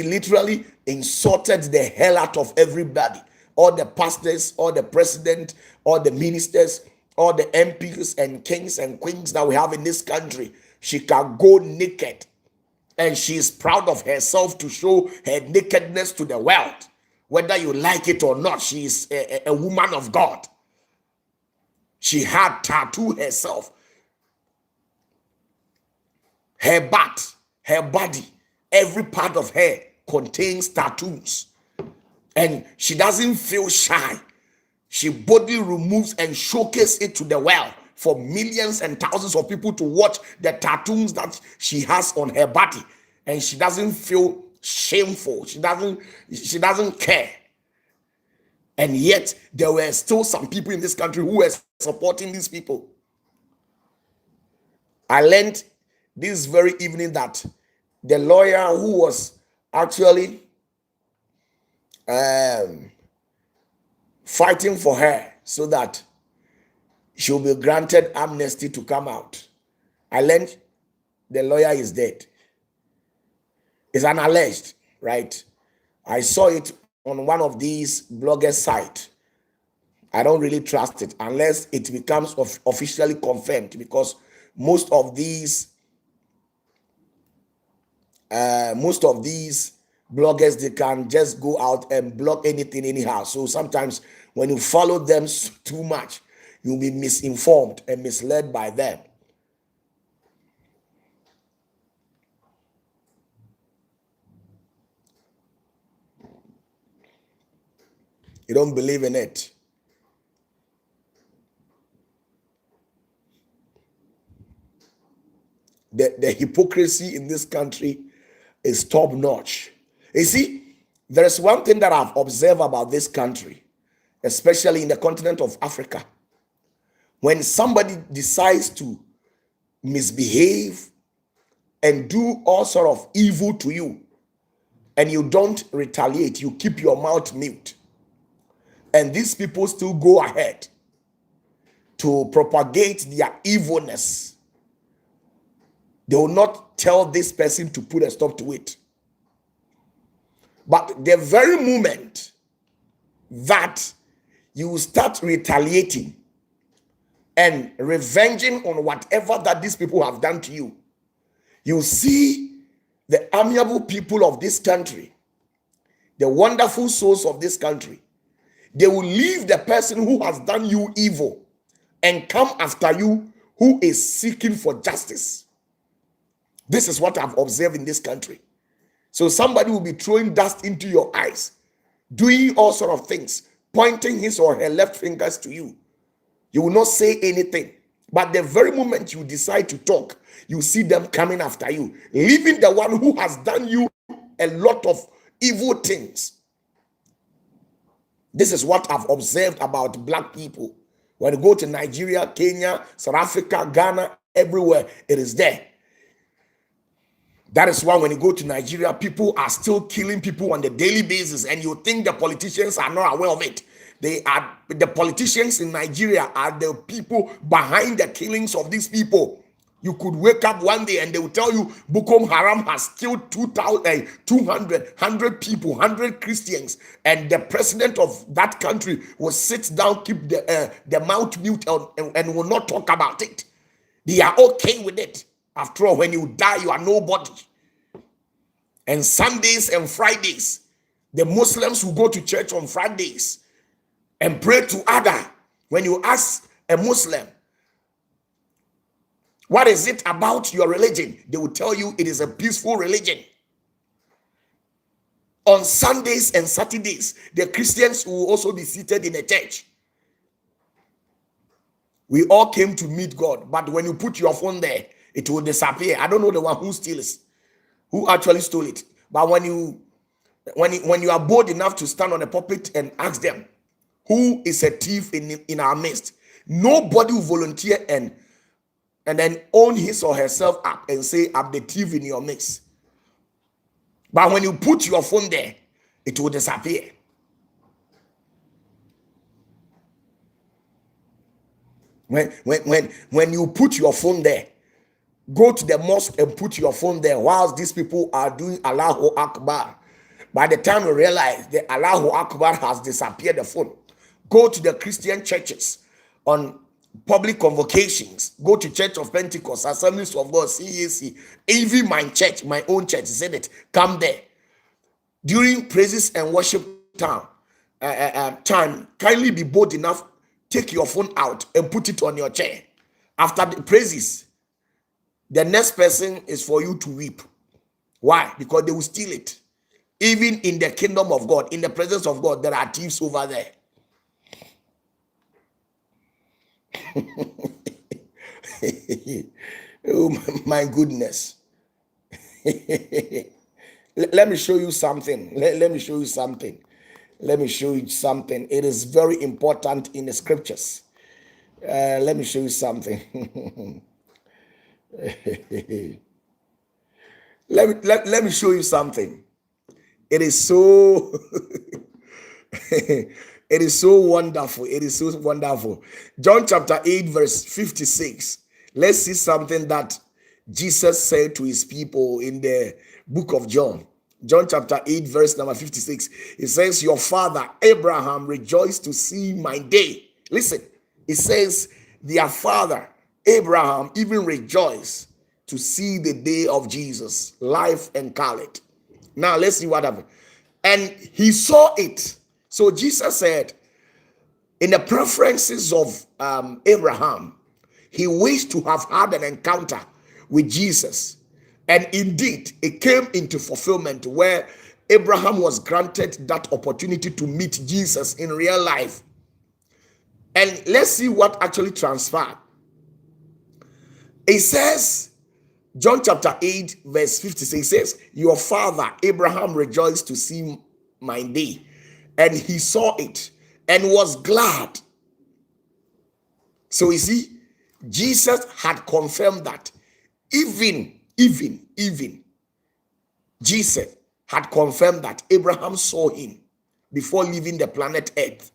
literally insulted the hell out of everybody. All the pastors, all the president, all the ministers, all the MPs and kings and queens that we have in this country. She can go naked. And she is proud of herself to show her nakedness to the world. Whether you like it or not, she is a woman of God. She had tattooed herself. Her butt, her body, every part of her contains tattoos. And she doesn't feel shy. She boldly removes and showcases it to the world for millions and thousands of people to watch the tattoos that she has on her body. And she doesn't feel shameful. She doesn't care. And yet there were still some people in this country who were supporting these people. I learned this very evening that the lawyer who was actually fighting for her so that she'll be granted amnesty to come out, I learned the lawyer is dead. It's an alleged, right? I saw it on one of these blogger sites. I don't really trust it unless it becomes officially confirmed, because most of these bloggers, they can just go out and blog anything anyhow. So sometimes when you follow them too much, you'll be misinformed and misled by them. You don't believe in it. The hypocrisy in this country is top notch. You see, there is one thing that I've observed about this country, especially in the continent of Africa. When somebody decides to misbehave and do all sort of evil to you, and you don't retaliate, you keep your mouth mute, and these people still go ahead to propagate their evilness, they will not tell this person to put a stop to it. But the very moment that you start retaliating and revenging on whatever that these people have done to you, you see the amiable people of this country, the wonderful souls of this country, they will leave the person who has done you evil and come after you who is seeking for justice. This is what I've observed in this country. So somebody will be throwing dust into your eyes, doing all sort of things, pointing his or her left fingers to you. You will not say anything. But the very moment you decide to talk, you see them coming after you, leaving the one who has done you a lot of evil things. This is what I've observed about black people. When you go to Nigeria, Kenya, South Africa, Ghana, everywhere, it is there. That is why when you go to Nigeria, people are still killing people on the daily basis, and you think the politicians are not aware of it. The politicians in Nigeria are the people behind the killings of these people. You could wake up one day and they will tell you Boko Haram has killed 100 people, 100 Christians, and the president of that country will sit down, keep the mouth mute, and will not talk about it. They are okay with it. After all, when you die, you are nobody. And Sundays and Fridays, the Muslims who go to church on Fridays and pray to Allah. When you ask a Muslim, what is it about your religion? They will tell you it is a peaceful religion. On Sundays and Saturdays, the Christians will also be seated in a church. We all came to meet God, but when you put your phone there, it will disappear. I don't know the one who steals, who actually stole it. But when you are bold enough to stand on a pulpit and ask them, who is a thief in our midst? Nobody will volunteer and then own his or herself up and say, I'm the thief in your midst. But when you put your phone there, it will disappear. When you put your phone there, go to the mosque and put your phone there whilst these people are doing Allahu Akbar. By the time you realize the Allahu Akbar has disappeared the phone, go to the Christian churches on public convocations. Go to Church of Pentecost, Assemblies of God, CAC, even my church, my own church, said it. Come there. During praises and worship time, kindly be bold enough, take your phone out and put it on your chair. After the praises, the next person is for you to weep. Why? Because they will steal it. Even in the kingdom of God, in the presence of God, there are thieves over there. Oh my goodness. Let me show you something. Let me show you something. Let me show you something. It is very important in the scriptures. Let me show you something. Let me show you something. It is so it is so wonderful. It is so wonderful. John chapter 8 verse 56. Let's see something that Jesus said to his people in the book of John. John chapter 8, verse number 56. It says, your father Abraham rejoiced to see my day. Listen, it says, their father Abraham even rejoiced to see the day of Jesus, life incarnate. Now let's see what happened. And he saw it. So Jesus said, in the preferences of Abraham, he wished to have had an encounter with Jesus. And indeed, it came into fulfillment where Abraham was granted that opportunity to meet Jesus in real life. And let's see what actually transpired. It says, John chapter 8, verse 56 says, your father Abraham rejoiced to see my day, and he saw it and was glad. So you see, Jesus had confirmed that even Jesus had confirmed that Abraham saw him before leaving the planet Earth.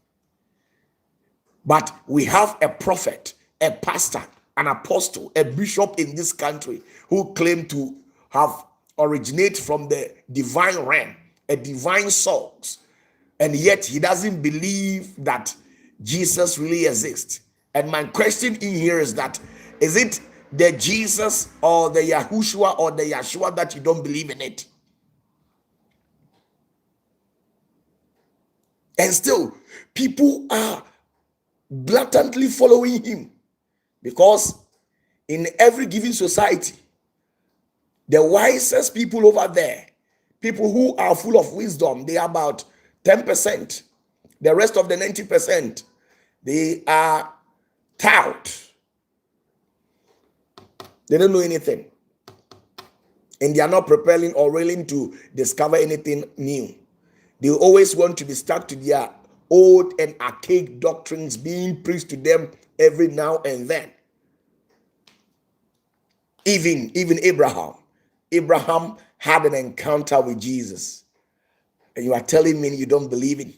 But we have a prophet, a pastor, an apostle, a bishop in this country who claim to have originated from the divine realm, a divine source, and yet he doesn't believe that Jesus really exists. And my question in here is that, is it the Jesus or the Yahushua or the Yeshua that you don't believe in it? And still, people are blatantly following him, because in every given society, the wisest people over there, people who are full of wisdom, they are about 10%. The rest of the 90%, they are tout. They don't know anything. And they are not preparing or willing to discover anything new. They always want to be stuck to their old and archaic doctrines being preached to them every now and then. Even Abraham had an encounter with Jesus. And you are telling me you don't believe it?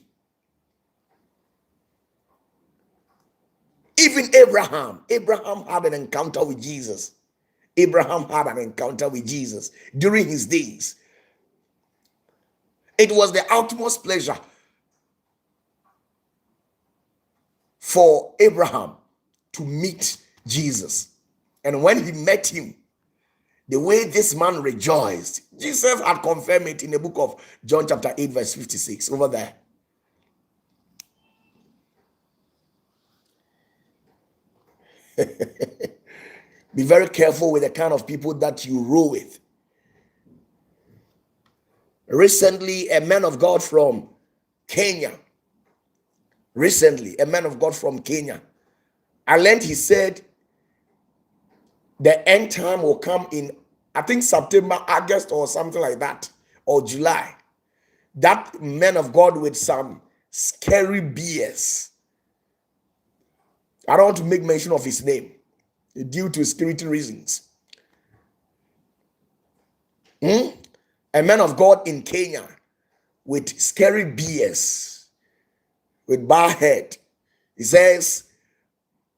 Even Abraham had an encounter with Jesus. Abraham had an encounter with Jesus during his days. It was the utmost pleasure for Abraham to meet Jesus. And when he met him, the way this man rejoiced, Jesus had confirmed it in the book of John chapter 8, verse 56, over there. Be very careful with the kind of people that you roll with. Recently, a man of God from Kenya, I learned he said the end time will come in, I think, September, August, or something like that, or July. That man of God with some scary BS. I don't want to make mention of his name due to security reasons. A man of God in Kenya with scary BS, with bald head. He says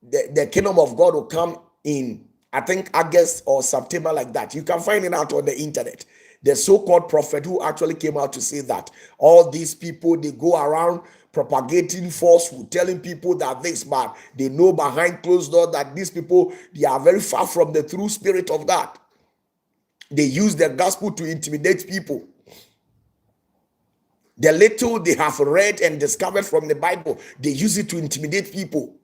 the kingdom of God will come in, I think, August or September, like that. You can find it out on the internet. The so-called prophet who actually came out to say that all these people, they go around propagating falsehood, telling people that this, but they know behind closed doors that these people, they are very far from the true spirit of God. They use the gospel to intimidate people. The little they have read and discovered from the Bible, they use it to intimidate people.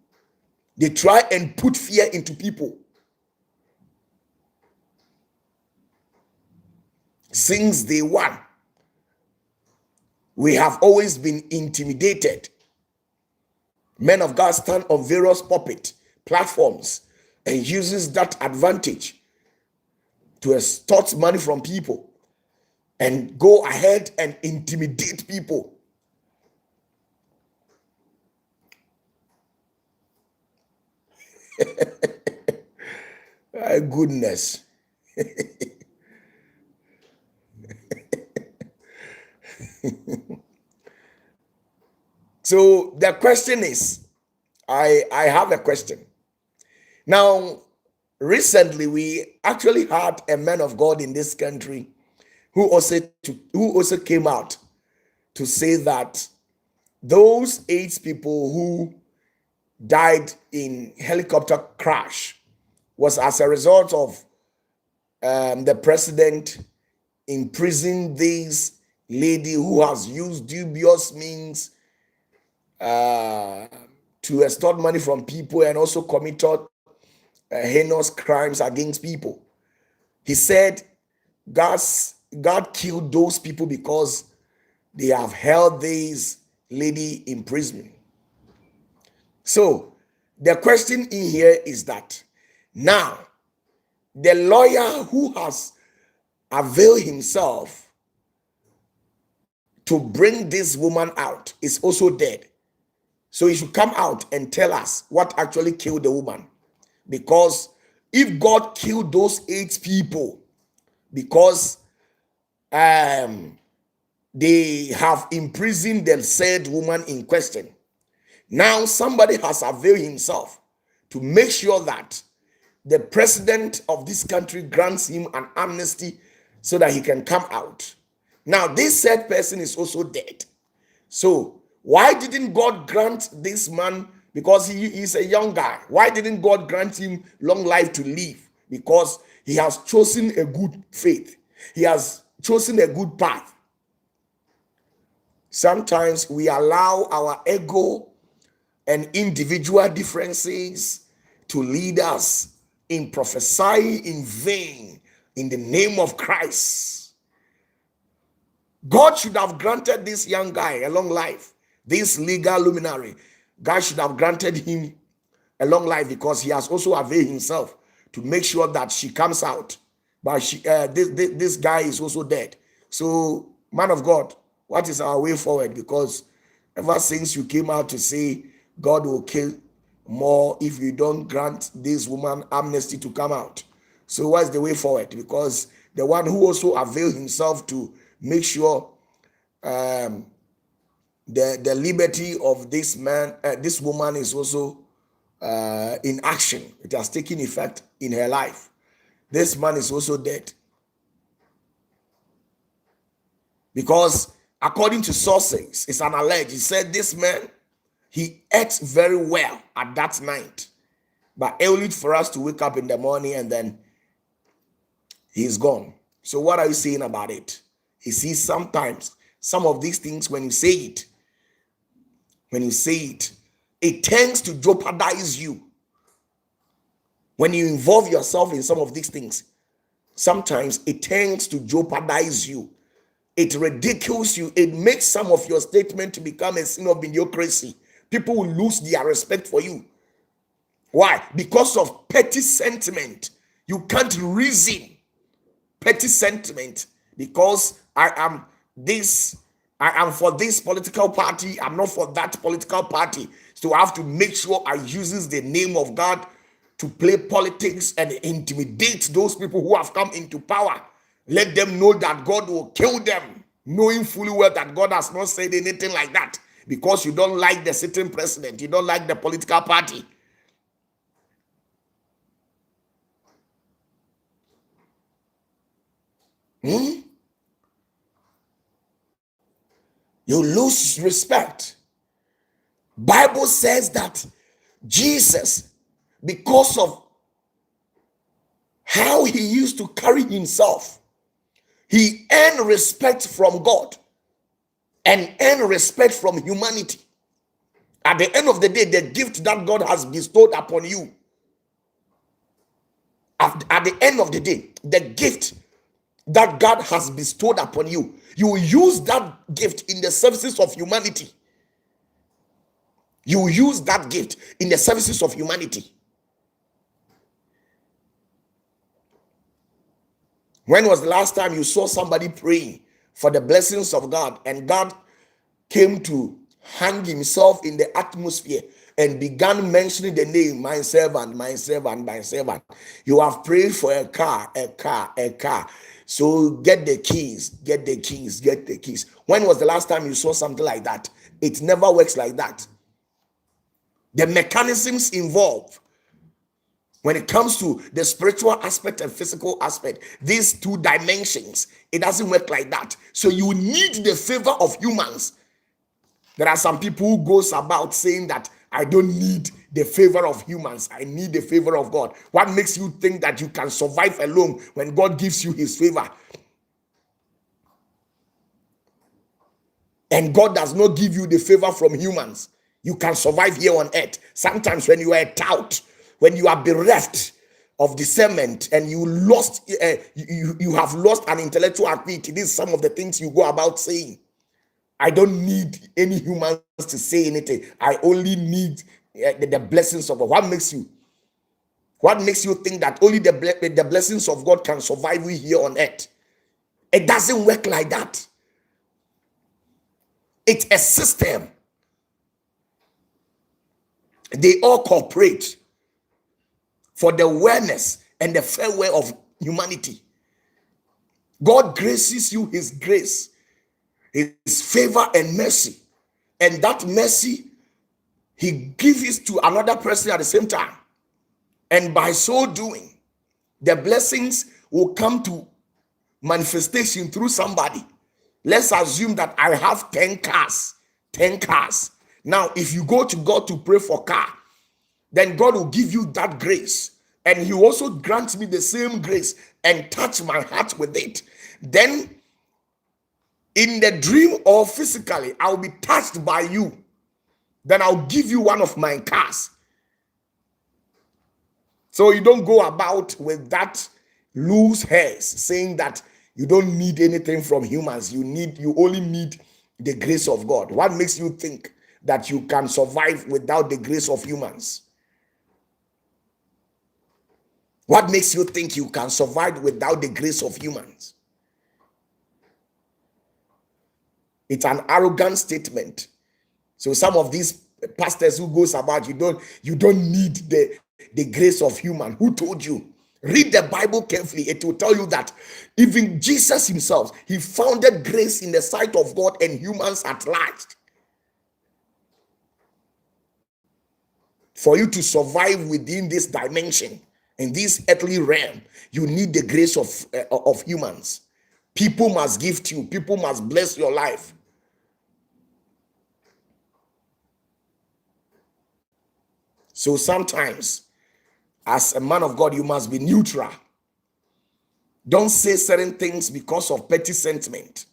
They try and put fear into people. Since day one, we have always been intimidated. Men of God stand on various pulpit platforms and uses that advantage to extort money from people and go ahead and intimidate people. My goodness. So the question is, I have a question. Now, recently we actually had a man of God in this country who also came out to say that those 8 people who died in helicopter crash was as a result of the president imprisoning this lady who has used dubious means to extort money from people and also committed heinous crimes against people. He said God killed those people because they have held this lady in prison. So the question in here is that now the lawyer who has availed himself to bring this woman out is also dead. So he should come out and tell us what actually killed the woman. Because if God killed those 8 people because they have imprisoned the said woman in question, now somebody has availed himself to make sure that the president of this country grants him an amnesty so that he can come out. Now this said person is also dead. So why didn't God grant this man, because he is a young guy, why didn't God grant him long life to live? Because he has chosen a good faith. He has chosen a good path. Sometimes we allow our ego and individual differences to lead us in prophesying in vain in the name of Christ. God should have granted this young guy a long life. This legal luminary, God should have granted him a long life because he has also availed himself to make sure that she comes out. But this guy is also dead. So, man of God, what is our way forward? Because ever since you came out to say God will kill more if you don't grant this woman amnesty to come out. So what's the way forward? Because the one who also availed himself to make sure the liberty of this man, this woman is also in action. It has taken effect in her life. This man is also dead. Because according to sources, it's an alleged. He said this man, he ate very well at that night, but only for us to wake up in the morning and then he's gone. So what are you saying about it? You see, sometimes some of these things, when you say it, it tends to jeopardize you. When you involve yourself in some of these things, sometimes it tends to jeopardize you. It ridicules you. It makes some of your statement to become a sin of mediocrity. People will lose their respect for you. Why? Because of petty sentiment. You can't reason. Petty sentiment. Because I am for this political party. I'm not for that political party. So I have to make sure I uses the name of God to play politics and intimidate those people who have come into power. Let them know that God will kill them, knowing fully well that God has not said anything like that, because you don't like the sitting president, you don't like the political party. You lose respect. Bible says that Jesus, because of how he used to carry himself, he earned respect from God and earned respect from humanity. At the end of the day, the gift that God has bestowed upon you, at the end of the day, the gift that God has bestowed upon you, you will use that gift in the services of humanity. You will use that gift in the services of humanity. When was the last time you saw somebody praying for the blessings of God and God came to hang himself in the atmosphere and began mentioning the name, my servant, my servant, my servant? You have prayed for a car. So get the keys, get the keys, get the keys. When was the last time you saw something like that? It never works like that. The mechanisms involved When it comes to the spiritual aspect and physical aspect, these two dimensions, it doesn't work like that. So you need the favor of humans. There are some people who goes about saying that I don't need the favor of humans. I need the favor of God. What makes you think that you can survive alone when God gives you his favor? And God does not give you the favor from humans. You can survive here on earth. Sometimes when you are a tout, when you are bereft of discernment and you have lost an intellectual ability, these are some of the things you go about saying. I don't need any humans to say anything. I only need the blessings of God. What makes you think that only the blessings of God can survive you here on earth? It doesn't work like that. It's a system. They all cooperate for the wellness and the farewell of humanity. God graces you his grace, his favor and mercy. And that mercy, he gives it to another person at the same time. And by so doing, the blessings will come to manifestation through somebody. Let's assume that I have 10 cars. 10 cars. Now, if you go to God to pray for car, then God will give you that grace. And he also grants me the same grace and touch my heart with it. Then, in the dream or physically, I'll be touched by you. Then I'll give you one of my cars. So you don't go about with that loose hairs saying that you don't need anything from humans. You only need the grace of God. What makes you think that you can survive without the grace of humans? What makes you think you can survive without the grace of humans? It's an arrogant statement. So some of these pastors who goes about, you don't need the grace of human. Who told you? Read the Bible carefully. It will tell you that even Jesus himself, he founded grace in the sight of God and humans at large. For you to survive within this dimension, in this earthly realm, you need the grace of humans. People must gift you. People must bless your life. So sometimes, as a man of God, you must be neutral. Don't say certain things because of petty sentiment.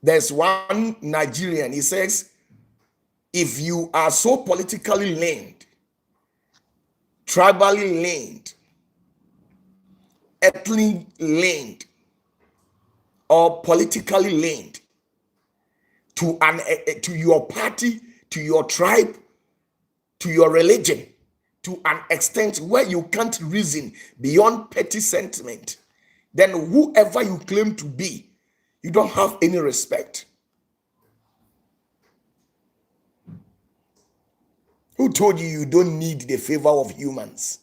There's one Nigerian, he says, if you are so politically leaned, tribally leaned, ethnically leaned, or politically leaned to your party, to your tribe, to your religion, to an extent where you can't reason beyond petty sentiment, then whoever you claim to be, you don't have any respect. Who told you you don't need the favor of humans?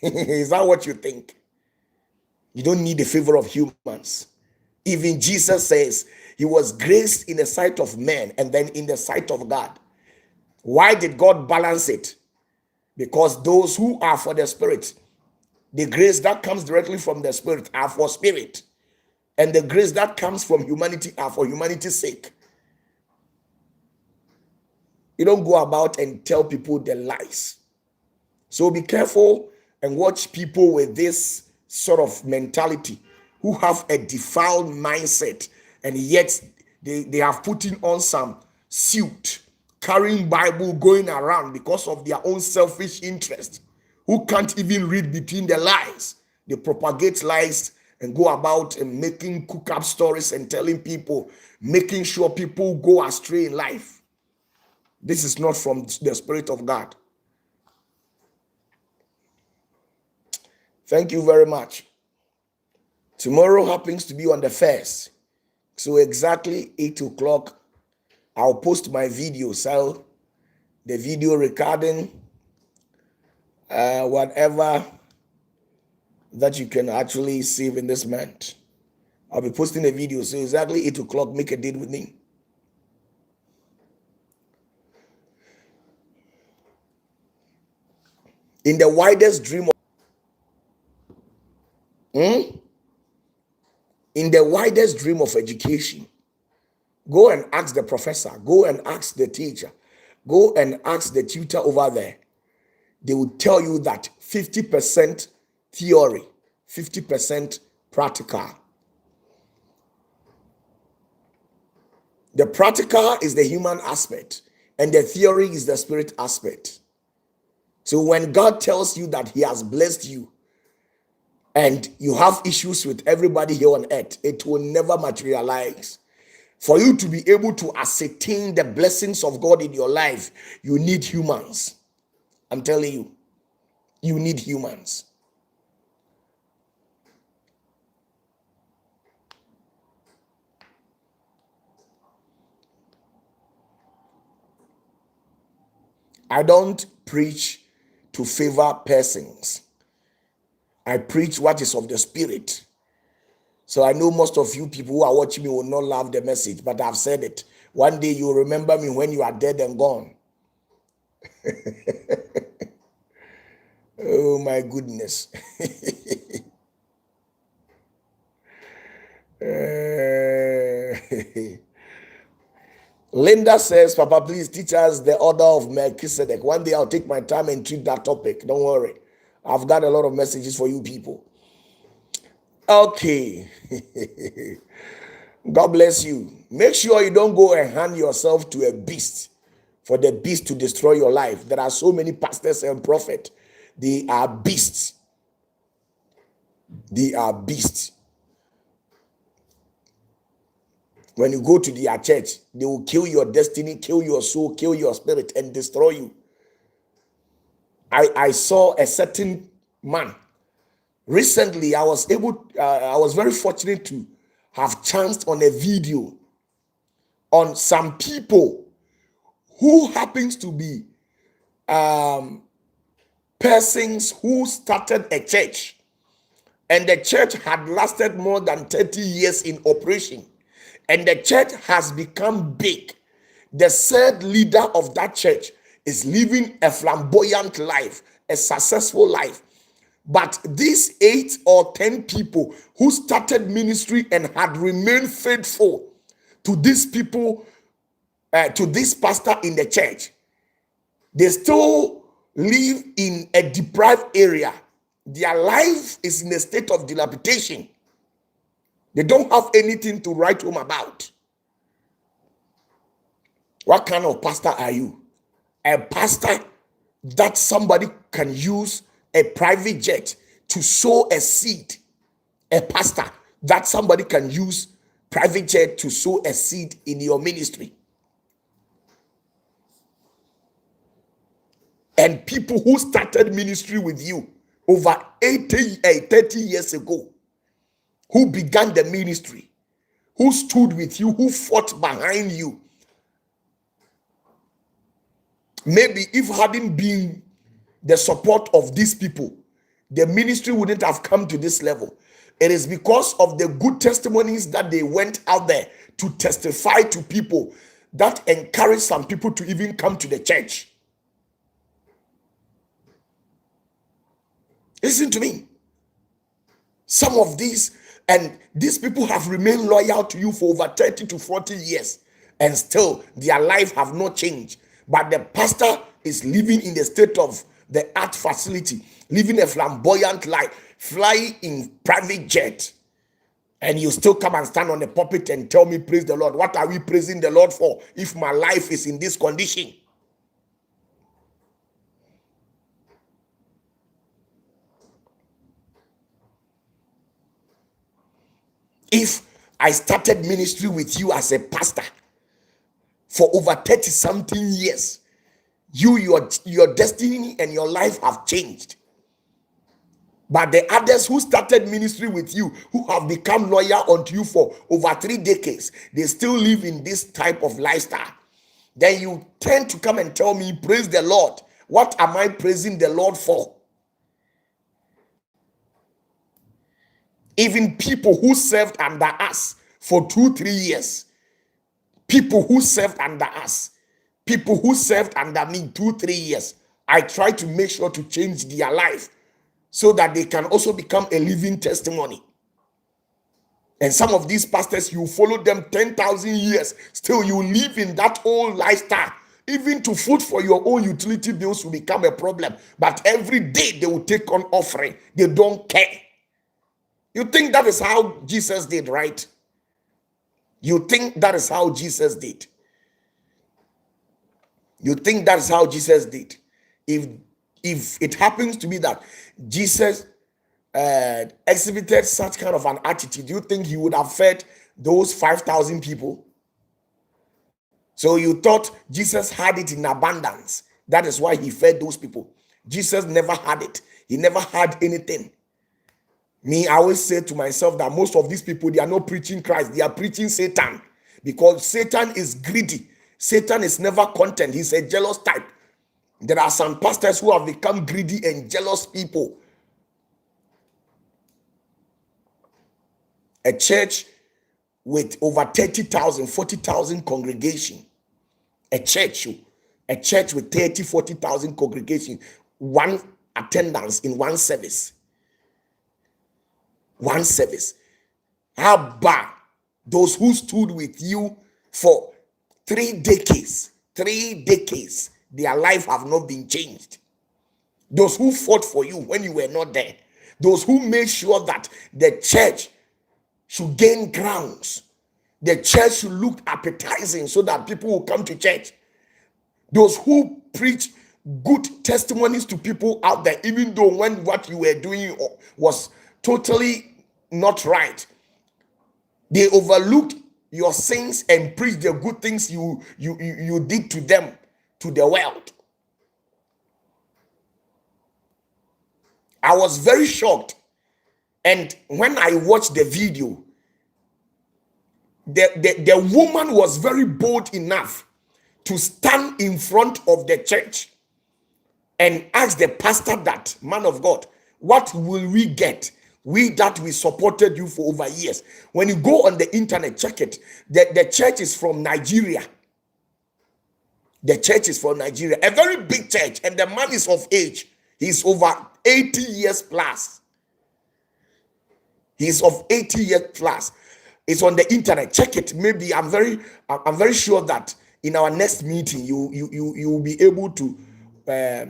Is that what you think? You don't need the favor of humans. Even Jesus says he was graced in the sight of men and then in the sight of God. Why did God balance it? Because those who are for the spirit, the grace that comes directly from the spirit are for spirit. And the grace that comes from humanity are for humanity's sake. You don't go about and tell people the lies. So be careful and watch people with this sort of mentality who have a defiled mindset, and yet they have putting on some suit, carrying Bible, going around because of their own selfish interest, who can't even read between the lines. They propagate lies and go about and making cook-up stories and telling people, making sure people go astray in life. This is not from the Spirit of God. Thank you very much. Tomorrow happens to be on the 1st. So exactly 8 o'clock, I'll post my video. So the video recording, whatever that you can actually save in this month. I'll be posting a video. So exactly 8 o'clock, make a date with me. in the widest dream in the widest dream of education, go and ask the professor, go and ask the teacher, go and ask the tutor over there. They will tell you that 50% theory, 50% practical. The practical is the human aspect, and the theory is the spirit aspect. So when God tells you that he has blessed you and you have issues with everybody here on earth, it will never materialize. For you to be able to ascertain the blessings of God in your life, you need humans. I'm telling you, you need humans. I don't preach to favor persons. I preach what is of the spirit. So I know most of you people who are watching me will not love the message, but I've said it. One day you'll remember me when you are dead and gone. Oh my goodness. Linda says, Papa, please teach us the order of Melchizedek. One day I'll take my time and treat that topic. Don't worry. I've got a lot of messages for you people. Okay. God bless you. Make sure you don't go and hand yourself to a beast for the beast to destroy your life. There are so many pastors and prophets. They are beasts. They are beasts. When you go to their church, they will kill your destiny, kill your soul, kill your spirit, and destroy you. I saw a certain man. Recently, I was very fortunate to have chanced on a video on some people who happens to be persons who started a church, and the church had lasted more than 30 years in operation, and the church has become big. The said leader of that church is living a flamboyant life, a successful life. But these 8 or 10 people who started ministry and had remained faithful to these people, to this pastor in the church, they still live in a deprived area. Their life is in a state of dilapidation. They don't have anything to write home about. What kind of pastor are you? A pastor that somebody can use a private jet to sow a seed. A pastor that somebody can use private jet to sow a seed in your ministry. And people who started ministry with you over 30 years ago, who began the ministry, who stood with you, who fought behind you. Maybe if hadn't been the support of these people, the ministry wouldn't have come to this level. It is because of the good testimonies that they went out there to testify to people that encouraged some people to even come to the church. Listen to me. Some of these people have remained loyal to you for over 30 to 40 years, and still their life have not changed. But the pastor is living in the state of the art facility, living a flamboyant life, flying in private jet, and you still come and stand on the pulpit and tell me, praise the Lord. What are we praising the Lord for if my life is in this condition? If I started ministry with you as a pastor for over 30 something years, your destiny and your life have changed. But the others who started ministry with you, who have become loyal unto you for over 3 decades, they still live in this type of lifestyle. Then you tend to come and tell me, praise the Lord. What am I praising the Lord for? Even people who served under us for 2-3 years, people who served under us, people who served under me 2-3 years, I try to make sure to change their life so that they can also become a living testimony. And some of these pastors, you follow them 10,000 years, still you live in that old lifestyle. Even to food for your own utility bills will become a problem. But every day they will take on offering. They don't care. You think that is how Jesus did, right? You think that is how Jesus did. You think that is how Jesus did. If it happens to be that Jesus exhibited such kind of an attitude, do you think he would have fed those 5,000 people? So you thought Jesus had it in abundance. That is why he fed those people. Jesus never had it. He never had anything. Me, I always say to myself that most of these people, they are not preaching Christ. They are preaching Satan, because Satan is greedy. Satan is never content. He's a jealous type. There are some pastors who have become greedy and jealous people. A church with over 30,000, 40,000 congregation. A church with 30, 40,000 congregation. One attendance in one service. One service. How about those who stood with you for 3 decades? 3 decades. Their life have not been changed. Those who fought for you when you were not there. Those who made sure that the church should gain grounds. The church should look appetizing so that people will come to church. Those who preach good testimonies to people out there, even though when what you were doing was totally not right. They overlooked your sins and preached the good things you did to them, to the world. I was very shocked. And when I watched the video, the woman was very bold enough to stand in front of the church and ask the pastor that, man of God, what will we get? We that we supported you for over years. When you go on the internet, check it. The church is from Nigeria. The church is from Nigeria. A very big church. And the man is of age. He's over 80 years plus. He's of 80 years plus. It's on the internet. Check it. Maybe I'm very sure that in our next meeting you will be able to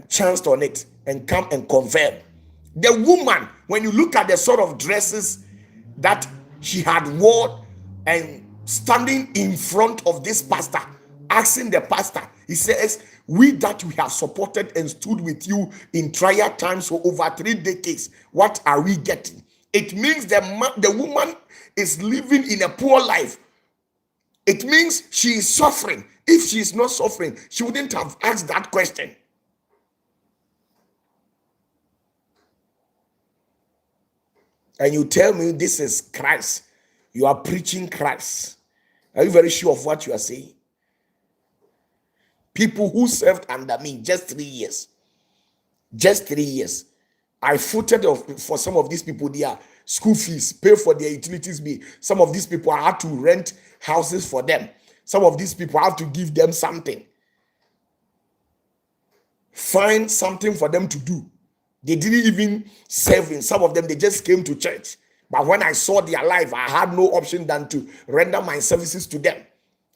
chance on it and come and confirm. The woman, when you look at the sort of dresses that she had worn and standing in front of this pastor, asking the pastor, he says, we that we have supported and stood with you in trial times for over 3 decades, what are we getting? It means the woman is living in a poor life. It means she is suffering. If she is not suffering, she wouldn't have asked that question. And you tell me this is Christ. You are preaching Christ. Are you very sure of what you are saying? People who served under me just 3 years. Just 3 years. I footed for some of these people their school fees, pay for their utilities bill. Some of these people I had to rent houses for them. Some of these people I have to give them something. Find something for them to do. They didn't even serve in. Some of them, they just came to church. But when I saw their life, I had no option than to render my services to them.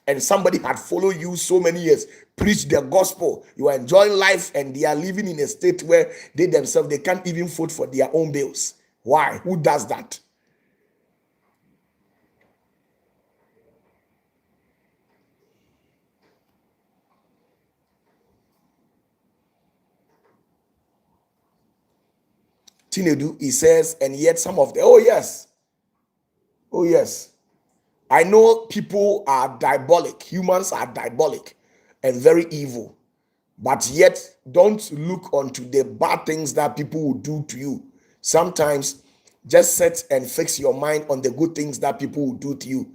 And somebody had followed you so many years, preach the gospel. You are enjoying life, and they are living in a state where they themselves, they can't even vote for their own bills. Why? Who does that? Tinedu, he says, and yet some of the, oh yes, I know people are diabolic, humans are diabolic and very evil, but yet don't look onto the bad things that people will do to you. Sometimes just set and fix your mind on the good things that people will do to you,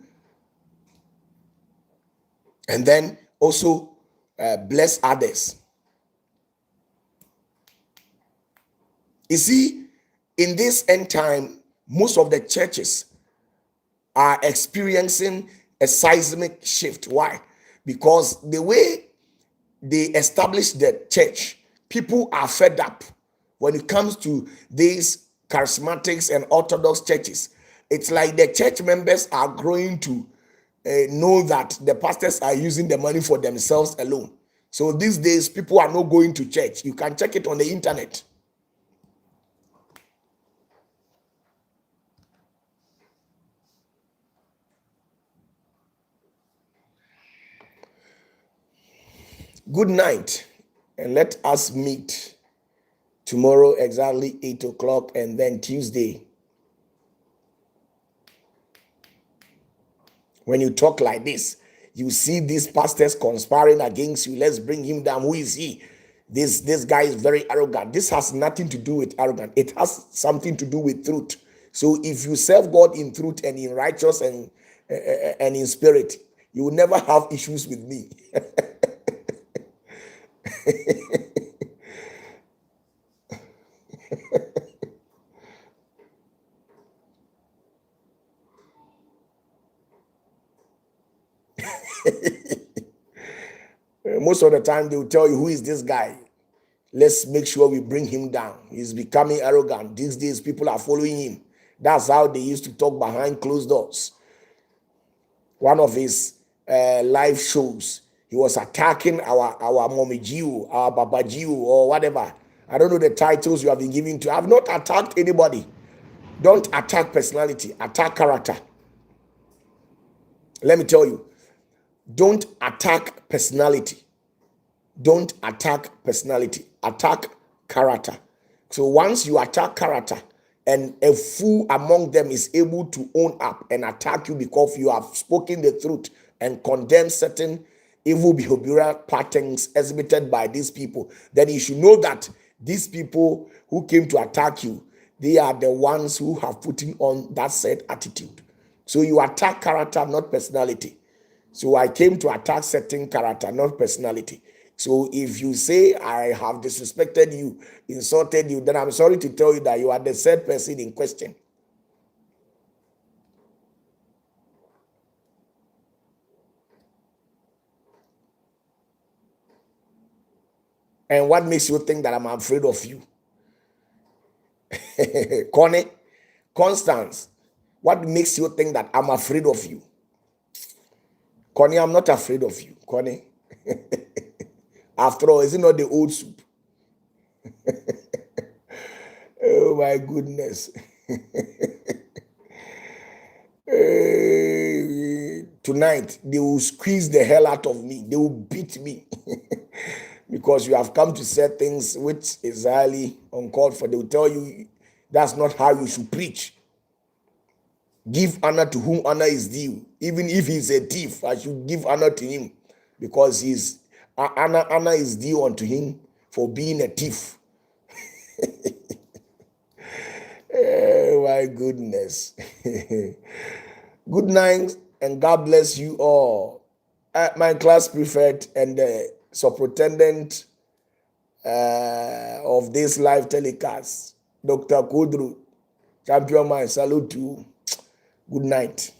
and then also bless others. You see, in this end time, most of the churches are experiencing a seismic shift. Why? Because the way they established the church people are fed up when it comes to these charismatics and orthodox churches. It's like the church members are growing to know that the pastors are using the money for themselves alone. So these days, people are not going to church. You can check it on the internet. Good night, and let us meet tomorrow exactly 8 o'clock, and then Tuesday. When you talk like this, you see these pastors conspiring against you. Let's bring him down. Who is he? This guy is very arrogant. This has nothing to do with arrogant. It has something to do with truth. So if you serve God in truth and in righteous and in spirit, you will never have issues with me. Most of the time, they will tell you, who is this guy? Let's make sure we bring him down. He's becoming arrogant. These days, people are following him. That's how they used to talk behind closed doors. One of his live shows, he was attacking our mommy Jew, our Baba Jew, or whatever. I don't know the titles you have been giving to. I have not attacked anybody. Don't attack personality, attack character. Let me tell you, don't attack personality. Don't attack personality, attack character. So once you attack character and a fool among them is able to own up and attack you because you have spoken the truth and condemned certain evil behavioral patterns exhibited by these people, then you should know that these people who came to attack you, they are the ones who have put on that said attitude. So you attack character, not personality. So I came to attack certain character, not personality. So if you say I have disrespected you, insulted you, then I'm sorry to tell you that you are the said person in question. And what makes you think that I'm afraid of you? Connie, Constance, what makes you think that I'm afraid of you? Connie, I'm not afraid of you, Connie. After all, is it not the old soup? Oh my goodness. Tonight, they will squeeze the hell out of me. They will beat me. Because you have come to say things which is highly uncalled for. They will tell you that's not how you should preach. Give honor to whom honor is due. Even if he's a thief, I should give honor to him. Because he's honor is due unto him for being a thief. Oh my goodness. Good night and God bless you all. My class prefect and the superintendent of this live telecast, Dr. Kudru, champion man, salute to you. Good night.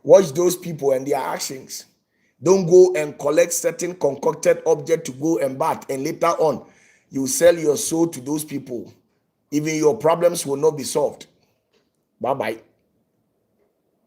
Watch those people and their actions. Don't go and collect certain concocted object to go and bat, and later on, you sell your soul to those people. Even your problems will not be solved. Bye-bye.